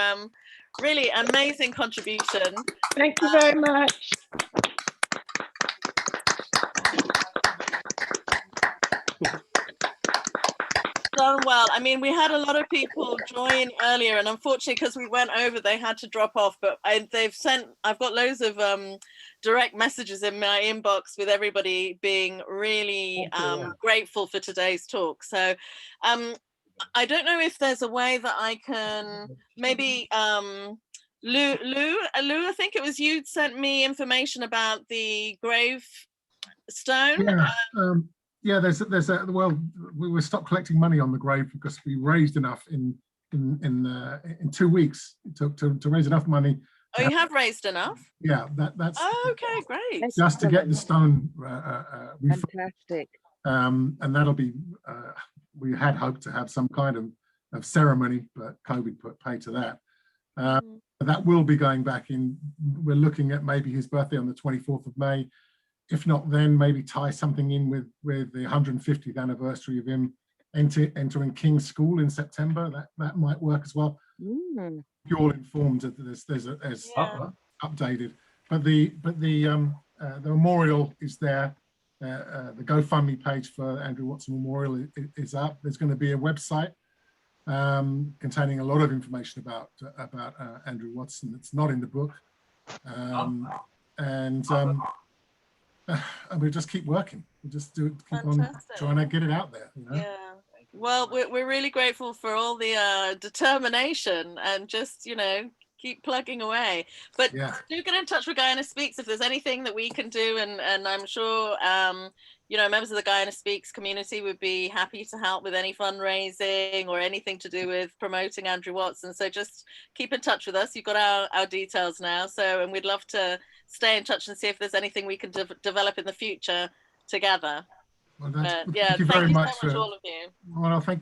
Speaker 2: really amazing contribution.
Speaker 8: Thank you very much.
Speaker 2: Done well. I mean, we had a lot of people join earlier, and unfortunately, because we went over, they had to drop off. But I've got loads of direct messages in my inbox with everybody being really grateful for today's talk. So I don't know if there's a way that I can maybe Llew, I think it was you sent me information about the gravestone.
Speaker 1: Yeah. Well, we stopped collecting money on the grave because we raised enough in 2 weeks to raise enough money.
Speaker 2: Oh, you have raised enough?
Speaker 1: Yeah, that's.
Speaker 2: Oh, okay, great.
Speaker 1: Just to get the stone.
Speaker 8: Fantastic.
Speaker 1: And that'll be. We had hoped to have some kind of ceremony, but COVID put pay to that. That will be going back in. We're looking at maybe his birthday on the 24th of May. If not, then maybe tie something in with the 150th anniversary of him entering King's School in September. That might work as well. You're all informed that there's updated, but the memorial is there. The Gofundme page for Andrew Watson Memorial is up. There's going to be a website containing a lot of information about Andrew Watson that's not in the book, and we'll just keep working. We'll just keep on trying to get it out there. You know?
Speaker 2: Yeah. Well, we're really grateful for all the determination and just, keep plugging away. But do get in touch with Guyana Speaks if there's anything that we can do. And I'm sure, members of the Guyana Speaks community would be happy to help with any fundraising or anything to do with promoting Andrew Watson. So just keep in touch with us. You've got our details now. And we'd love to stay in touch and see if there's anything we can develop in the future together.
Speaker 1: Well, thank you very much
Speaker 2: so much, all of you.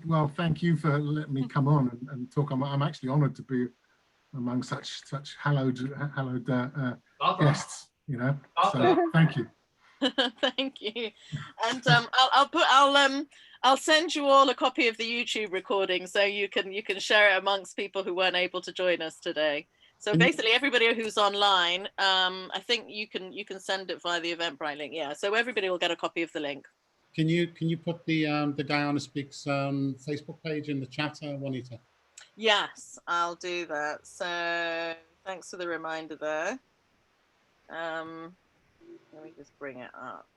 Speaker 1: Well, thank you for letting me come on and talk. I'm actually honoured to be among such hallowed guests. So thank you.
Speaker 2: Thank you. And I'll send you all a copy of the YouTube recording so you can share it amongst people who weren't able to join us today. So basically, everybody who's online, I think you can send it via the Eventbrite link. Yeah, so everybody will get a copy of the link.
Speaker 6: Can you put the Guyana Speaks Facebook page in the chat, Juanita?
Speaker 2: Yes, I'll do that. So thanks for the reminder there. Let me just bring it up.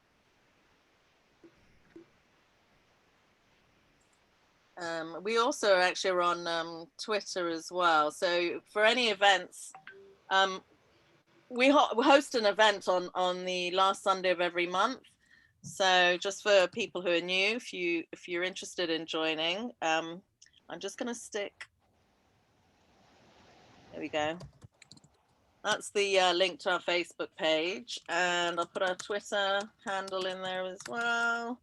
Speaker 2: We also actually are on Twitter as well. So for any events, we host an event on the last Sunday of every month. So just for people who are new, if you're interested in joining, I'm just going to stick. There we go. That's the link to our Facebook page, and I'll put our Twitter handle in there as well,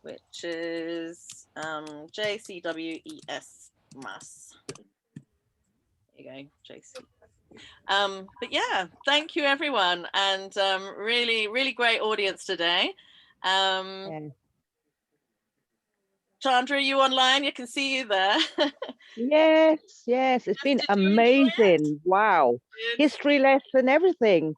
Speaker 2: which is JCWES Mass. There you go, JC. But yeah, thank you everyone, and really great audience today. Chandra, are you online? You can see you there.
Speaker 8: Yes, it's been amazing. Wow. History lesson, everything.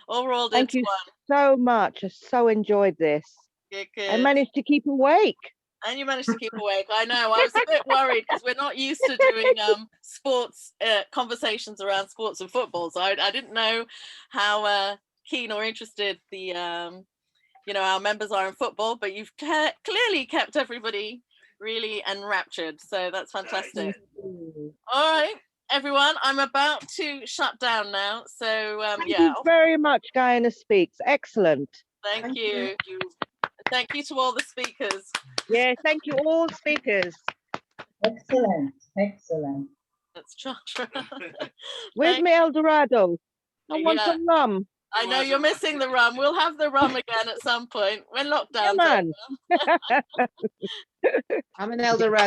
Speaker 2: All rolled
Speaker 8: Thank
Speaker 2: into
Speaker 8: you
Speaker 2: one.
Speaker 8: so much. I so enjoyed this.
Speaker 2: Good, good.
Speaker 8: I managed to keep awake.
Speaker 2: And you managed to keep awake. I know. I was a bit worried because we're not used to doing sports conversations around sports and football. So I didn't know how keen or interested the our members are in football, but you've clearly kept everybody really enraptured. So that's fantastic. All right, everyone, I'm about to shut down now. So
Speaker 8: Thank you very much, Guyana Speaks. Excellent.
Speaker 2: Thank you. Thank you to all the speakers.
Speaker 8: Yeah, thank you all speakers.
Speaker 9: Excellent.
Speaker 2: That's Chandra.
Speaker 8: Where's my El Dorado? I want some rum.
Speaker 2: I know you're missing the rum. We'll have the rum again at some point when lockdown's
Speaker 8: Come on.
Speaker 2: over.
Speaker 9: I'm an El Dorado.